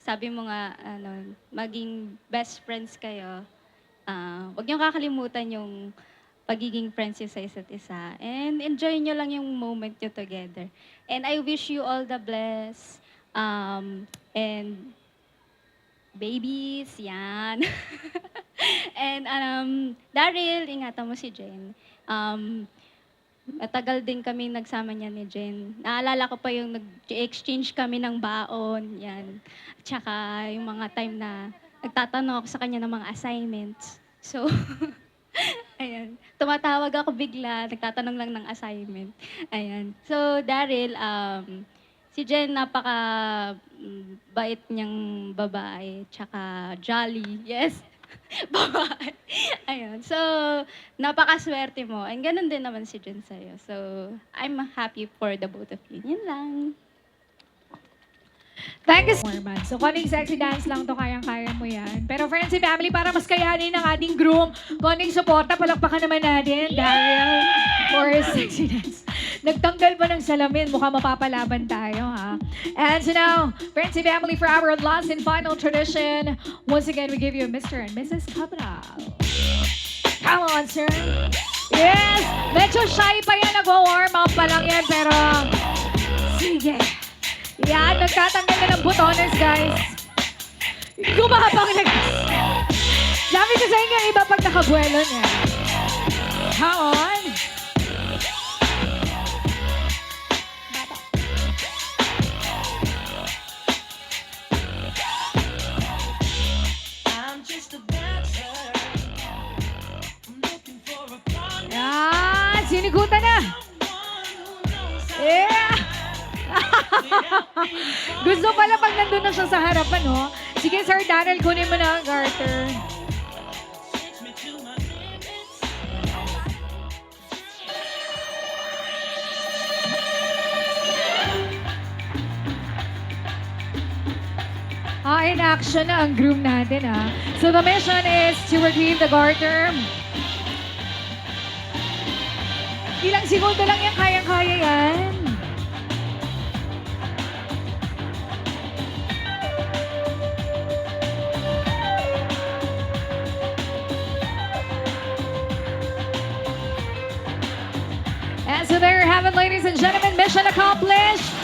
sabi mo nga, maging best friends kayo. Huwag nyo kakalimutan yung pagiging friends nyo sa isa't isa. And enjoy nyo lang yung moment nyo together. And I wish you all the bless. And babies, yan. And Daryl, ingatan mo si Jen. Matagal din kami nagsama niya ni Jen. Naalala ko pa yung nag-exchange kami ng baon, yan. Tsaka yung mga time na nagtatanong ako sa kanya ng mga assignments. So, ayan. Tumatawag ako bigla, nagtatanong lang ng assignment. Ayan. So, Daryl, si Jen, napaka-bait niyang babae, tsaka jolly. Yes, babae. Ayan. So, napaka-swerte mo. And ganun din naman si Jen sa'yo. So, I'm happy for the both of you. Yun lang. Thank you so much. So, konting sexy dance lang to, kayang-kaya mo yan. Pero friends and family, para mas kayanin ng ating groom, konting suporta, palakpakan naman natin, Daryl, for sexy dance. Nagtanggal pa ng salamin, mukhang mapapalaban tayo, ha? And so now, friends and family, for our last and final tradition, once again, we give you Mr. and Mrs. Cabral. Come on, sir. Yes! Medyo shy pa yan, nag-warm up pa lang yan, pero sige. Yan, nagtatanggal na ng butones, guys. Gumabang na. Sabi ko sa inyo, iba pag nakabuelo niya. Come on. Yan, sinigutan na. Yeah. Gusto pala pag nandun na siya sa harapan, no? Sige, Sir Daryl, kunin mo na ang garter. In action na ang groom natin, ha? So the mission is to retrieve the garter. Ilang segundo lang yan, kayang-kaya yan. And so there you have it, ladies and gentlemen, mission accomplished.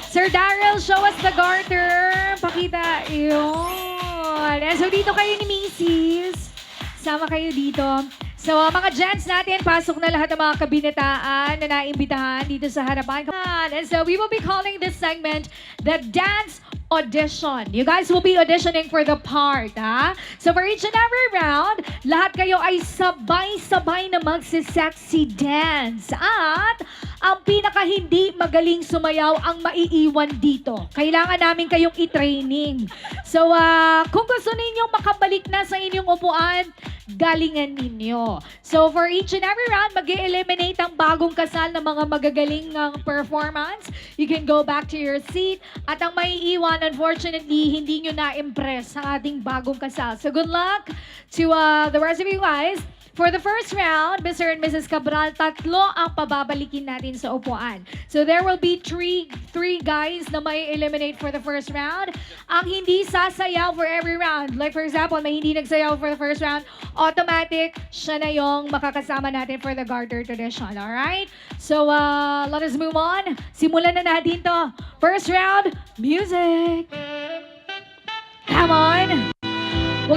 Sir Daryl, show us the garter. Pakita. Yun. And so dito kayo ni Macy's. Sama kayo dito. So mga gents natin, pasok na lahat ng mga kabinetaan na naimbitahan dito sa harapan. And so we will be calling this segment the Dance audition. You guys will be auditioning for the part, ha? So for each and every round, lahat kayo ay sabay-sabay na magsi-sexy dance. At ang pinaka hindi magaling sumayaw ang maiiwan dito. Kailangan namin kayong i-training. So kung gusto ninyong makabalik na sa inyong upuan, galingan ninyo. So for each and every round, mag-eliminate ang bagong kasal ng mga magagaling performance. You can go back to your seat. At ang maiiwan, unfortunately, hindi nyo na-impress sa ating bagong kasal. So good luck to the rest of you guys. For the first round, Mr. and Mrs. Cabral, 3 ang pababalikin natin sa upuan. So there will be three guys na may eliminate for the first round. Ang hindi sasayaw for every round. Like for example, may hindi nagsayaw for the first round, automatic, siya na yung makakasama natin for the garter tradition. Alright? So let us move on. Simulan na natin to. First round, music. Come on. We're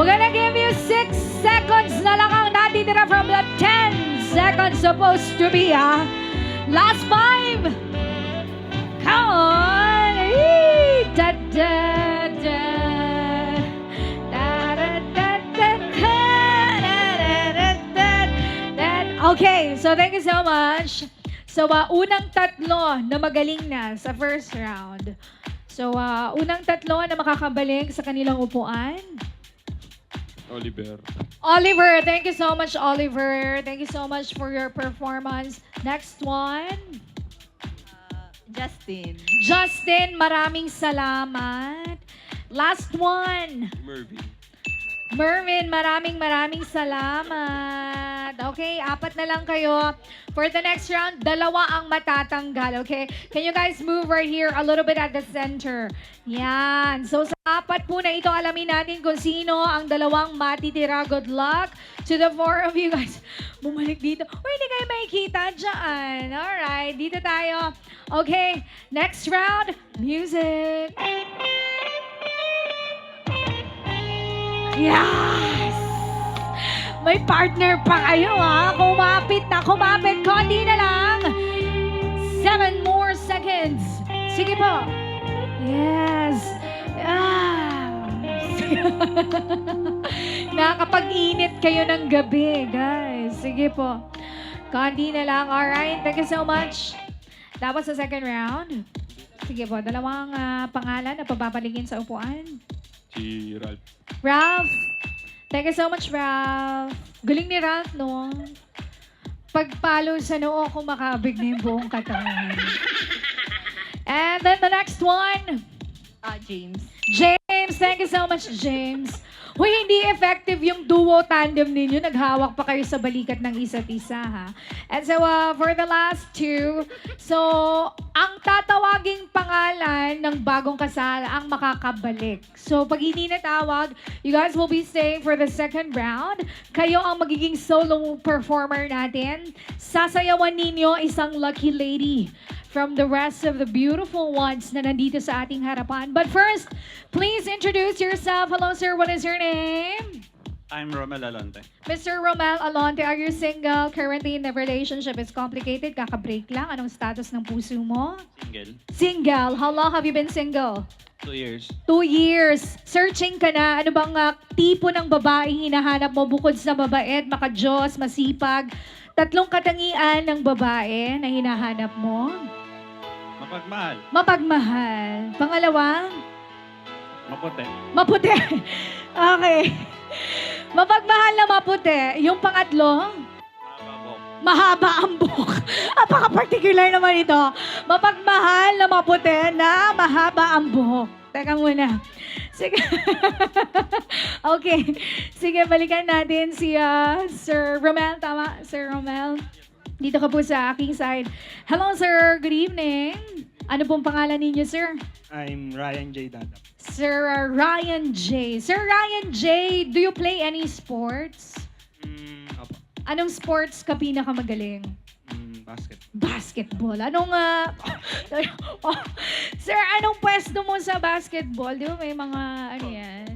gonna give you 6 seconds na lang ang natitira from the 10 seconds supposed to be, ha? Last 5. Come on. Da, da, da. Da, da, da, da, da, da, da, da. Okay, so thank you so much. So, unang 3 na magaling na sa first round. So, unang 3 na makakabalik sa kanilang upuan. Oliver, thank you so much, Oliver. Thank you so much for your performance. Next one. Justin, maraming salamat. Last one. Mervin, maraming salamat. Okay, 4 na lang kayo. For the next round, 2 ang matatanggal, okay? Can you guys move right here a little bit at the center? Yan. So, sa 4 po na ito, alamin natin kung sino ang 2 matitira. Good luck to the 4 of you guys. Bumalik dito. Uy, hindi kayo makikita dyan. Alright, dito tayo. Okay, next round, music. Yes! May partner pa kayo, ha? Kumapit. Konti na lang. 7 more seconds. Sige po. Yes. Nakakapag-init kayo ng gabi, guys. Sige po. Konti na lang. Alright. Thank you so much. Tapos sa second round. Sige po. 2 pangalan na pababalikin sa upuan. Si Ralph. Thank you so much, Ralph. Galing ni Ralph, no? Pagpalo sa noo, kumakabig na yung buong katawan. And then the next one. James. James, thank you so much, James. Huy, hindi effective yung duo tandem ninyo. Naghawak pa kayo sa balikat ng isa't isa, ha? And so, for the last 2, so, ang tatawaging pangalan ng bagong kasal ang makakabalik. So, pag hindi natawag, you guys will be staying for the second round. Kayo ang magiging solo performer natin. Sasayawan ninyo isang lucky lady from the rest of the beautiful ones na nandito sa ating harapan. But first, please introduce yourself. Hello, sir. What is your name? I'm Romel Alonte. Mr. Romel Alonte, are you single? Currently in the relationship is complicated. Kaka-break lang. Anong status ng puso mo? Single. Single. How long have you been single? 2 years. 2 years. Searching ka na. Ano bang tipo ng babaeng hinahanap mo bukod sa mabait, makajos, masipag? 3 katangian ng babae na hinahanap mo? Mapagmahal. Mapagmahal. Pangalawa? Maputi. Maputi. Okay. Mapagmahal na maputi. Yung pangatlo? Mahaba ang buhok. Apaka-particular naman ito. Mapagmahal na maputi na mahaba ang buhok. Teka muna. Sige. Okay. Sige, balikan natin si Sir Romel. Tama, Sir Romel. Dito ka po sa aking side. Hello, sir. Good evening. Ano pong pangalan ninyo, sir? I'm Ryan J. Dadap. Sir Ryan J. Sir Ryan J, do you play any sports? Opo. Anong sports ka pinakamagaling? Basket. Basketball. Anong, sir, anong pwesto mo sa basketball? Di ba may mga, ano yan?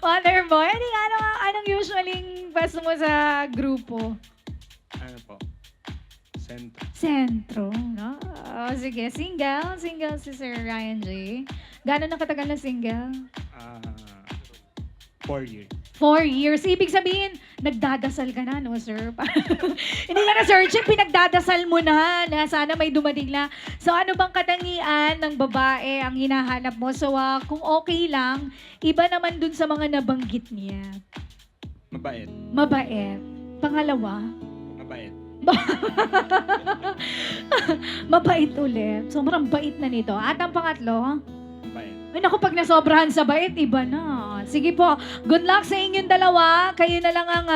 Wonder boy. Anong usually pwesto mo sa grupo? Ano po? Sentro. Sentro, no? Oh, sige, single. Single si Sir Ryan J. Gano'n na katagal na single? 4 years. 4 years. Ibig sabihin, nagdadasal ka na, no, sir? Hindi ka na searching, pinagdadasal mo na sana may dumating na. So, ano bang katangian ng babae ang hinahanap mo? So, kung okay lang, iba naman dun sa mga nabanggit niya. Mabait. Mabait. Pangalawa? Mabait. Mabait ulit. Sobrang bait na nito. At ang pangatlo? Mabait. Ay, naku, pag nasobrahan sa bait, iba na. Sige po, good luck sa inyong dalawa. Kayo na lang ang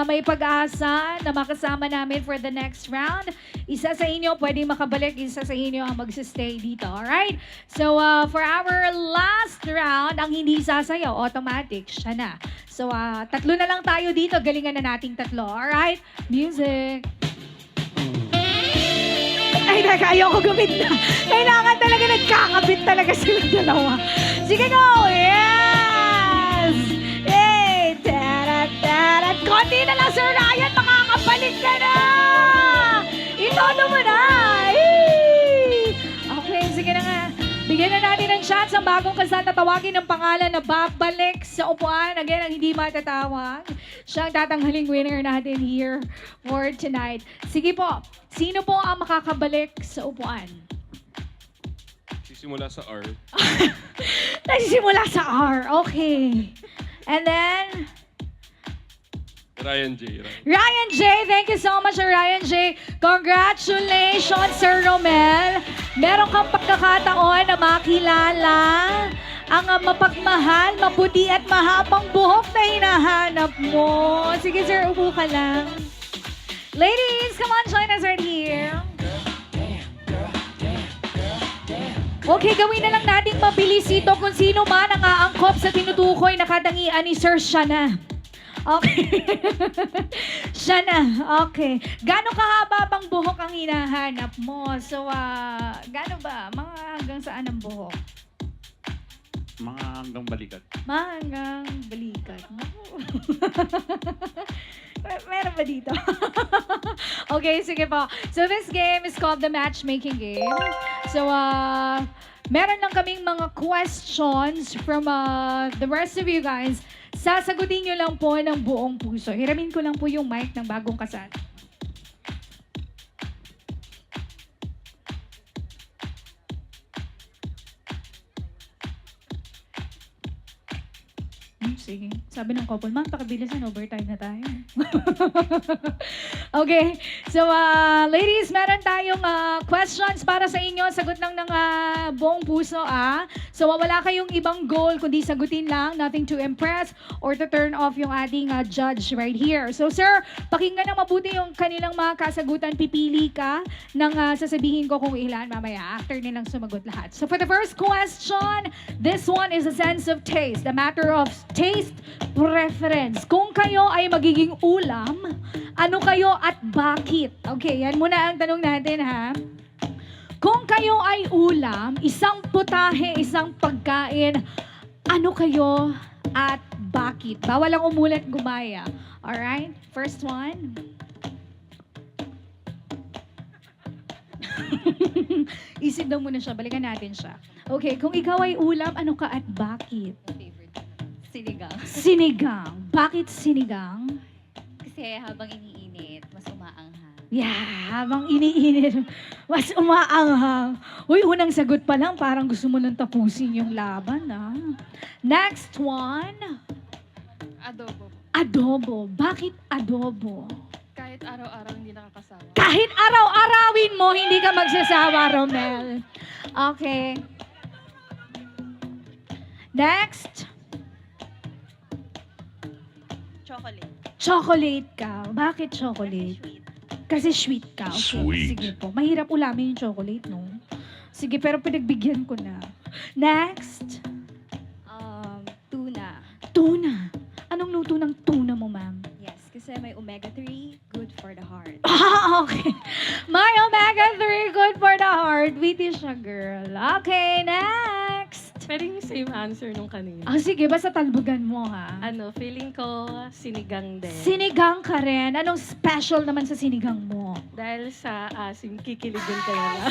may pag-asa na makasama namin for the next round. Isa sa inyo pwedeng makabalik, isa sa inyo ang magsistay dito. Alright? So, for our last round, ang hindi sasayaw, automatic, siya na. So, tatlo na lang tayo dito. Galingan na nating tatlo. Alright? Music. Ay, teka, ayoko gumit na. Kailangan talaga nagkakabit talaga silang dalawa. Sige, go! Yes! Hey! Tarat! Konti na lang, Sir Ryan! Makakabalik ka na! Itono mo na! Okay, sige na nga. Bigyan na natin ng chance ang bagong kasal na tawagin ng pangalan na babalik sa upuan. Again, ang hindi matatawag. Siya ang tatanghaling winner natin here for tonight. Sige po, sino po ang makakabalik sa upuan? Sisimula sa R. Nagsimula sa R. Okay. And then, Ryan J. Ryan J. Thank you so much, Ryan J. Congratulations, Sir Romel. Meron kang pagkakataon na makilala ang mapagmahal, maputi at mahabang buhok na hinahanap mo. Sige, sir, upo ka lang. Ladies, come on, join us right here. Okay, gawin na lang natin mabilis ito kung sino man ang aangkop sa tinutukoy na katangian ni Sir Shana. Okay. Siya na. Okay. Gano'ng kahaba bang buhok ang hinahanap mo? So, gano'n ba? Mga hanggang saan ang buhok? Mga hanggang balikat. Mga hanggang balikat. Meron ba dito? Okay, sige po. So, this game is called the matchmaking game. So, meron lang kaming mga questions from the rest of you guys. Sasagutin nyo lang po ng buong puso. Hiramin ko lang po yung mic ng bagong kasal. Sige. Sabi ng couple, ma'am, pakibilisan, overtime na tayo. Okay. So, ladies, meron tayong questions para sa inyo. Sagot lang ng buong puso, So, wala kayong ibang goal, kundi sagutin lang. Nothing to impress or to turn off yung ating judge right here. So, sir, pakinggan na mabuti yung kanilang mga kasagutan. Pipili ka ng sasabihin ko kung ilan mamaya after nilang sumagot lahat. So, for the first question, this one is a sense of taste. A matter of taste preference. Kung kayo ay magiging ulam, ano kayo at bakit? Okay, yan muna ang tanong natin, ha? Kung kayo ay ulam, isang putahe, isang pagkain, ano kayo at bakit? Bawal ang umulat gumaya. Alright? First one. Isip daw muna siya. Balikan natin siya. Okay, kung ikaw ay ulam, ano ka at bakit? Sinigang. Sinigang. Bakit sinigang? Kasi habang iniinit, mas umaanghang. Yeah, habang iniinit, mas umaanghang. Uy, unang sagot pa lang, parang gusto mo nang tapusin yung laban, Next one. Adobo. Adobo. Bakit adobo? Kahit araw-araw hindi nakakasawa. Kahit araw-arawin mo, hindi ka magsasawa, Romel. Okay. Next. Chocolate. Chocolate ka. Bakit chocolate? Kasi sweet ka. Okay. Sweet. Sige po. Mahirap ulamin yung chocolate, no? Sige, pero pinagbigyan ko na. Next. Tuna. Tuna. Anong luto ng tuna mo, ma'am? Yes, kasi may omega-3, good for the heart. Okay. My omega-3, good for the heart. Witty siya, girl. Okay, next. Pwedeng same answer nung kanina. Ah, sige, basta talbugan mo, ha? Ano, feeling ko sinigang din. Sinigang ka rin. Anong special naman sa sinigang mo? Dahil sa asim, kikiligin ka na.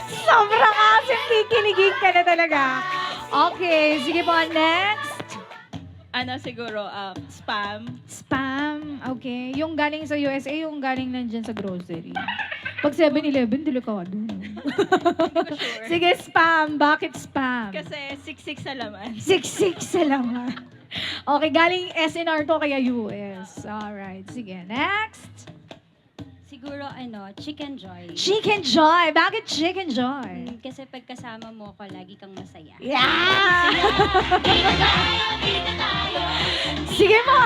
Sobrang asim, kikiligin ka na talaga. Okay, sige po, next. Ano siguro, spam. Spam, okay. Yung galing sa USA, yung galing nandyan sa grocery. Pag 7-Eleven, delikado. Sige, spam. Bakit spam? Kasi siksik sa laman. Siksik sa laman. Okay, galing SNR to kaya US. Alright, sige. Next. Siguro, Chicken Joy. Chicken Joy. Bakit Chicken Joy? Kasi pagkasama mo ko, lagi kang masaya. Yeah! Sige mo!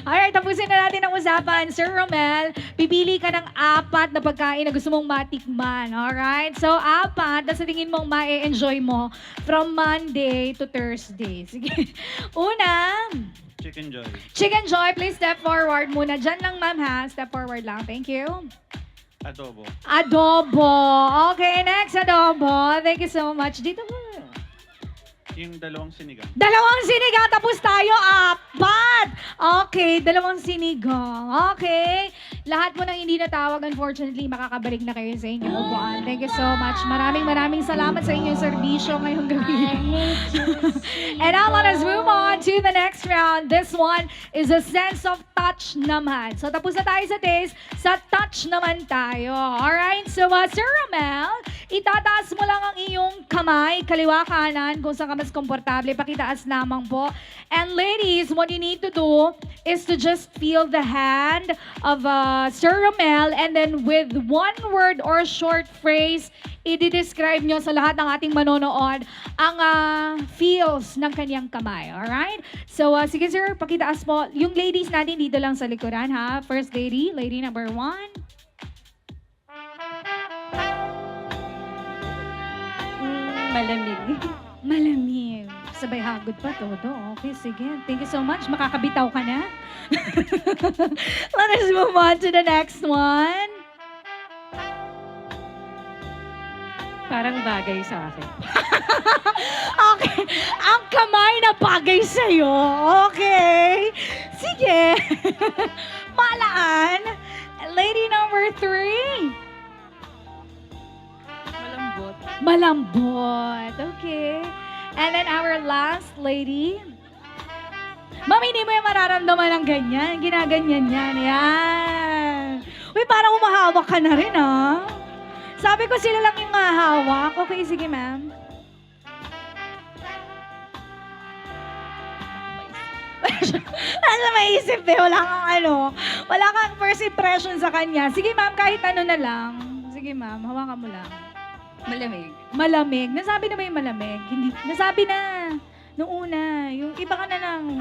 Alright, tapusin na natin ang usapan. Sir Romel, pipili ka ng 4 na pagkain na gusto mong matikman. Alright? So, 4 na sa tingin mong ma-enjoy mo from Monday to Thursday. Sige. Una, Chicken Joy. Chicken Joy, please step forward muna. Diyan lang, ma'am, ha? Step forward lang. Thank you. Adobo. Adobo. Okay, next adobo. Thank you so much. Dito mo. Yung dalawang sinigang. Dalawang sinigang, tapos tayo 4. Okay, dalawang sinigang. Okay. Lahat mo nang hindi natawag, unfortunately, makakabalik na kayo sa inyong upuan. Thank you so much. Maraming salamat sa inyong serbisyo ngayong gabi. And now, let us move on to the next round. This one is a sense of touch naman. So, tapos na tayo sa taste. Sa touch naman tayo. Alright? So, Sir Romel, itataas mo lang ang iyong kamay, kaliwa kanan, kung saan ka mas komportable. Pakitaas lamang po. And ladies, what you need to do is to just feel the hand of Sir Romel, and then with one word or short phrase, i-describe nyo sa lahat ng ating manonood ang feels ng kanyang kamay. Alright? So, sige sir, pakitaas po. Yung ladies natin dito lang sa likuran, ha? First lady, lady number 1. Malamig. Malamig. Sabay hagod pa todo. Okay, sige. Thank you so much. Makakabitaw ka na. Let us move on to the next one. Parang bagay sa akin. Okay. Ang kamay na bagay sa'yo. Okay. Sige. Malaan. Lady number 3. Malambot. Malambot. Okay. And then our last lady. Ma'am, hindi mo yung mararamdaman ng ganyan. Ginaganyan yan. Yan. Uy, parang umahawak ka na rin, ah. Sabi ko sila lang yung mahawak. Okay, sige, ma'am. Ano maisip eh? Wala kang wala kang first impression sa kanya. Sige, ma'am, kahit ano na lang. Sige, ma'am, hawakan mo lang. Malamig. Malamig. Nasabi na ba yung malamig? Hindi. Nasabi na. Noong una. Yung iba ka na lang.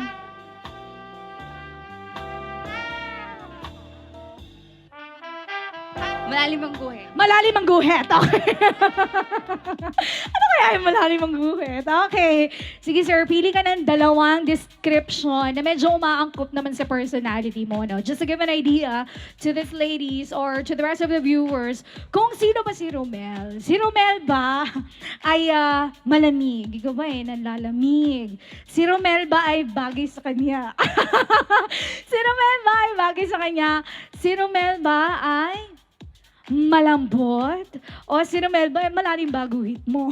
Malalim ang guhit. Malalim ang guhit. Okay. Ano kaya yung malalim ang guhit? Okay. Sige sir, pili ka ng 2 description na medyo umaangkop naman sa personality mo. No? Just to give an idea to these ladies or to the rest of the viewers, kung sino ba si Romel? Si Romel ba ay malamig? Ikaw ba nanlalamig? Si Romel ba ay bagay sa kanya? Si Romel ba ay bagay sa kanya? Si Romel ba ay malambot? O si Romel ba, malalim baguhit mo?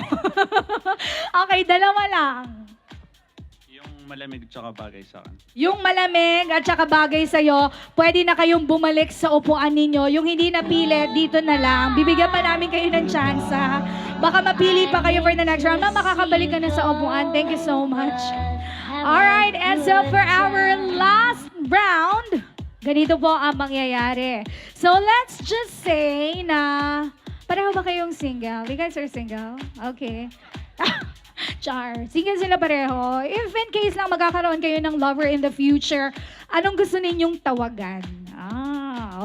Okay, 2 lang. Yung malamig tsaka bagay sa akin. Yung malamig at saka bagay sa'yo, pwede na kayong bumalik sa upuan ninyo. Yung hindi napilit, dito na lang. Bibigyan pa namin kayo ng chance, ha? Baka mapili pa kayo for the next round. Na makakabalik ka na sa upuan. Thank you so much. Alright, and so for our last round, ganito po ang mangyayari. So, let's just say na pareho ba kayong single? You guys are single? Okay. Char. Single sila pareho. If in case lang magkakaroon kayo ng lover in the future, anong gusto ninyong tawagan?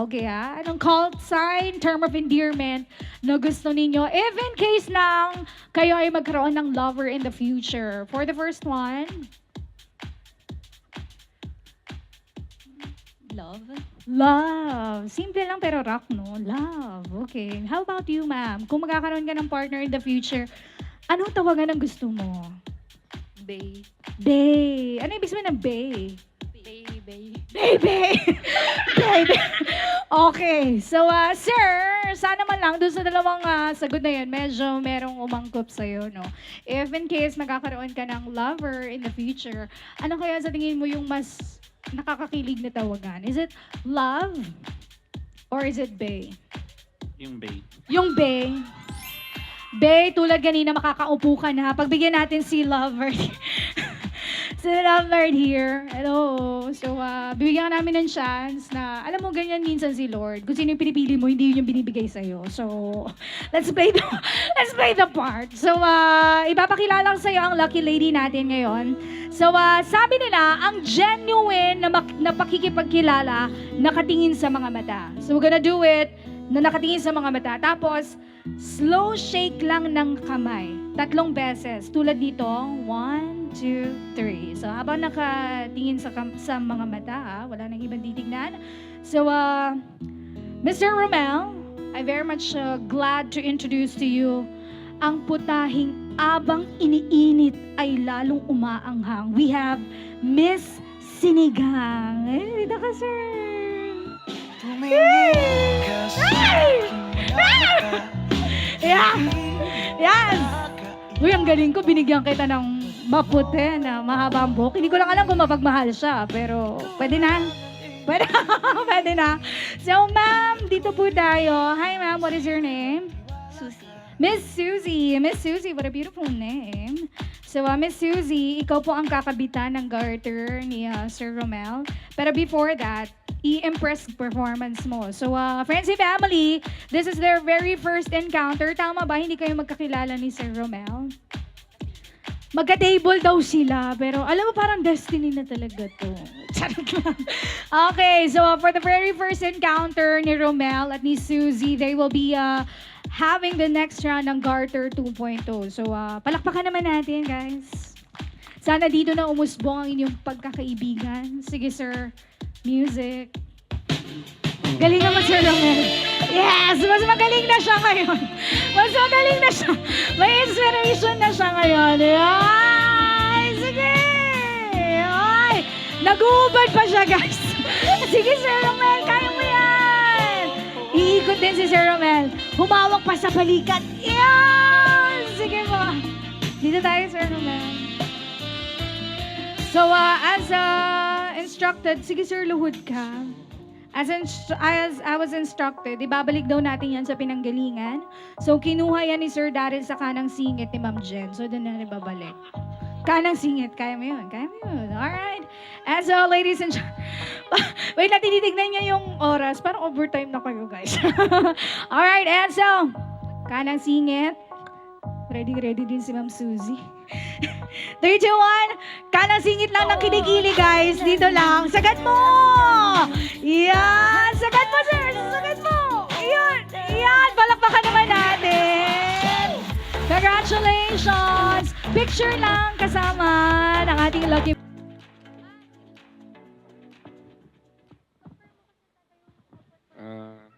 Okay ha? Anong call sign, term of endearment na gusto ninyo? If in case lang kayo ay magkaroon ng lover in the future. For the first one, Love. Love. Simple lang pero rock, no? Love. Okay. How about you, ma'am? Kung magkakaroon ka ng partner in the future, anong tawagan ang gusto mo? Bay. Bae. Ano ibig sabihin ng bae? Bay. Baby! Baby! Okay. So, sir, sana man lang doon sa dalawang sagot na yun, medyo merong umangkop sa'yo, no? If in case magkakaroon ka ng lover in the future, ano kaya sa tingin mo yung mas nakakakilig na tawagan? Is it love? Or is it bae? Yung bay. Yung bae. Bae, tulad ganina, makakaupo ka na. Pagbigyan natin si lover. Si lover here. Hello. So, bibigyan ka namin ng chance na, alam mo, ganyan minsan si Lord. Kung sino yung pinipili mo, hindi yun yung binibigay sa'yo. So, let's play the part. So, ipapakilala ko sa'yo ang lucky lady natin ngayon. So, sabi nila, ang genuine na pakikipagkilala, nakatingin sa mga mata. So, we're gonna do it na nakatingin sa mga mata. Tapos, slow shake lang ng kamay. 3 beses. Tulad dito, 1, 2, 3. So, habang nakatingin sa mga mata, wala nang ibang titignan. So, Mr. Romel, I'm very much glad to introduce to you ang putahing abang iniinit ay lalong umaanghang. We have Miss Sinigang. Ay, dito ka, sir. Yeah! Yes! Uy, ang galing ko. Binigyan kita ng maputi na mahabang buhok. Hindi ko lang alam kung mapagmahal siya, pero pwede na. Pwede na. So, ma'am, dito po tayo. Hi, ma'am. What is your name? Susie. Miss Susie. Miss Susie, what a beautiful name. So, Miss Susie, ikaw po ang kakabitan ng garter ni Sir Romel. Pero before that, i-impress performance mo. So, friends and family, this is their very first encounter. Tama ba? Hindi kayo magkakilala ni Sir Romel? Magka-table daw sila, pero alam mo parang destiny na talaga to. Charot lang. Okay, so for the very first encounter ni Romel at ni Susie, they will be having the next round ng Garter 2.0. So, palakpakan naman natin, guys. Sana dito na umusbong ang inyong pagkakaibigan. Sige, sir. Music. Galing naman, Sir Romel. Yes! Mas magaling na siya ngayon. Mas magaling na siya. May inspiration na siya ngayon. Ay! Sige! Ay! Nag-uubad pa siya, guys. Sige, Sir Romel. Kaya mo yan. Iikot din si Sir Romel. Humawak pa sa balikat. Yan! Sige po. Dito tayo, Sir Romel. So, as instructed, sige, Sir, luhod ka. As I was instructed, ibabalik daw natin yan sa pinanggalingan. So, kinuha yan ni Sir Daryl sa kanang singit ni Ma'am Jen. So, doon na ibabalik. Kanang singit. Kaya mo yun. Kaya mo yun. Alright. And so, ladies and gentlemen, wait lang, tinitignan niya yung oras. Parang overtime na kayo, guys. Alright. And so, kanang singit. Ready din si Ma'am Susie. 3, 2, 1. Kanang singit lang ng kinikili, guys. Dito lang. Sagad mo! Yan! Sagad mo, sir! Sagad mo! Yan! Yan! Palakpakan naman natin! Congratulations! Picture lang kasama ng ating lucky...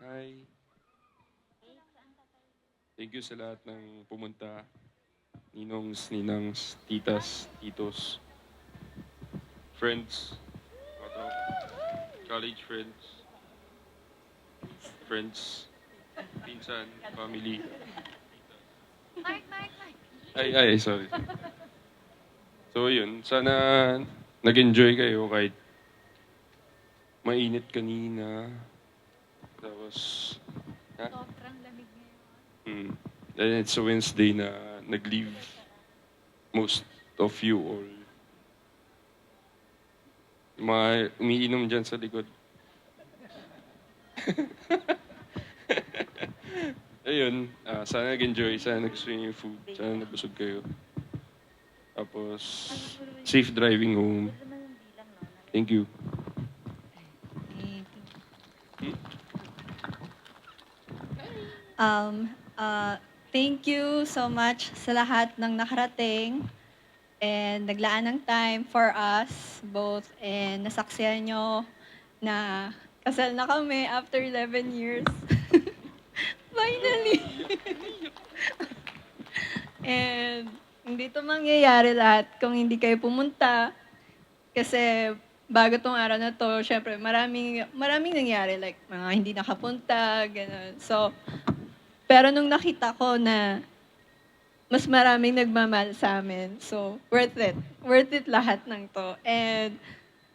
Hi. Thank you sa lahat ng pumunta. Ninongs, ninangs, titas, titos, friends, college friends, pinsan, family. Ay, sorry. So yun, sana nag-enjoy kayo kahit mainit kanina. Tapos, Sobrang lamig ngayon. And it's a Wednesday na nag-leave most of you all. Mga umiinom dyan sa likod. Ayun, sana nag-enjoy, sana nagustuhan yung food, sana nabusog kayo. Tapos, safe driving home. Thank you. Thank you so much sa lahat ng nakarating and naglaan ng time for us both and nasaksihan nyo na kasal na kami after 11 years. Finally! And hindi to mangyayari lahat kung hindi kayo pumunta. Kasi bago tong araw na to, syempre maraming nangyari. Like mga hindi nakapunta, gano'n. So, pero nung nakita ko na mas maraming nagmamahal sa amin. So, worth it. Worth it lahat ng to. And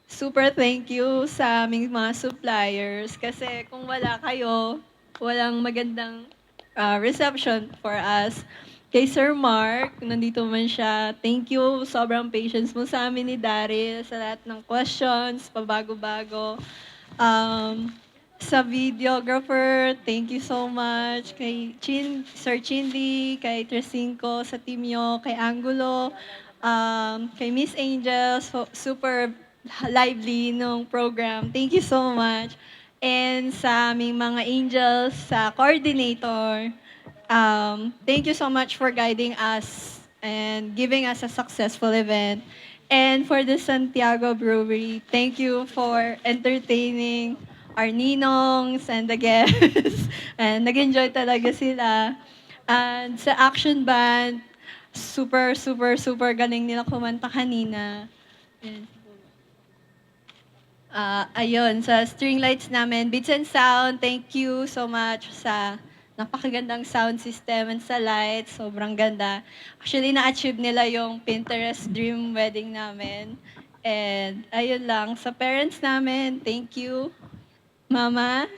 super thank you sa aming mga suppliers kasi kung wala kayo, walang magandang reception for us. Kay Sir Mark, nandito man siya. Thank you. Sobrang patience mo sa amin ni Daryl sa lahat ng questions, pabago-bago. Sa videographer, thank you so much. Kay Sir Chindy, kay Tresinco sa team nyo, kay Angulo, kay Miss Angel, super lively nung program. Thank you so much. And sa aming mga angels, sa coordinator, thank you so much for guiding us and giving us a successful event. And for the Santiago Brewery, thank you for entertaining our ninongs and the guests. And nag-enjoy talaga sila. And sa action band, super galing nila kumanta kanina. Ayun, sa string lights namin, Beats and Sound, thank you so much sa napakagandang sound system and sa lights. Sobrang ganda. Actually, na-achieve nila yung Pinterest dream wedding namin. And ayun lang, sa parents namin, thank you. Mama,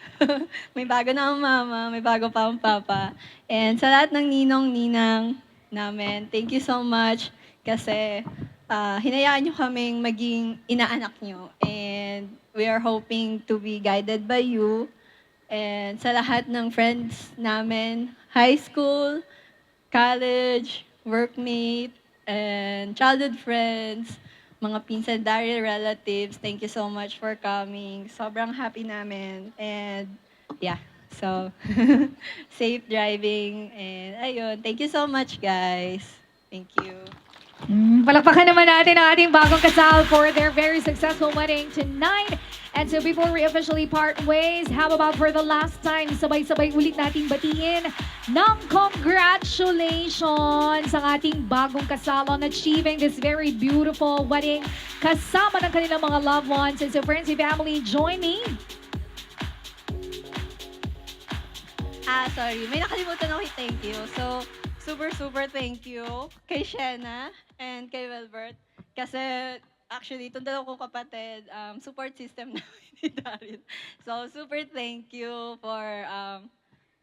may bago na ang mama, may bago pa ang papa. And sa lahat ng ninong-ninang namin, thank you so much kasi hinayaan nyo kaming maging inaanak nyo. And we are hoping to be guided by you. And sa lahat ng friends namin, high school, college, workmate, and childhood friends, mga pinsan Daryl relatives, thank you so much for coming. Sobrang happy namin. And yeah, so safe driving. And ayun, thank you so much guys. Thank you. Palakpakan naman natin ang ating bagong kasal for their very successful wedding tonight. And so before we officially part ways, how about for the last time, sabay-sabay ulit natin batiin ng congratulations ang ating bagong kasal on achieving this very beautiful wedding kasama ng kanilang mga loved ones. And so friends and family, join me. Sorry, may nakalimutan ako thank you. So, super thank you kay Shena and kay Wilbert. Kasi actually, itong dalawa kong kapatid, support system namin ni Daryl. So, super thank you for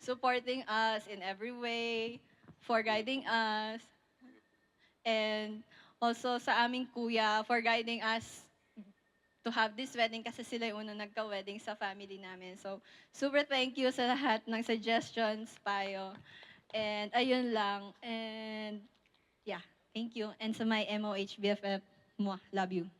supporting us in every way, for guiding us, and also sa aming kuya for guiding us to have this wedding kasi sila yung unang nagka-wedding sa family namin. So, super thank you sa lahat ng suggestions, payo. And ayun lang. And yeah, thank you. And sa my MOH BFF, love you.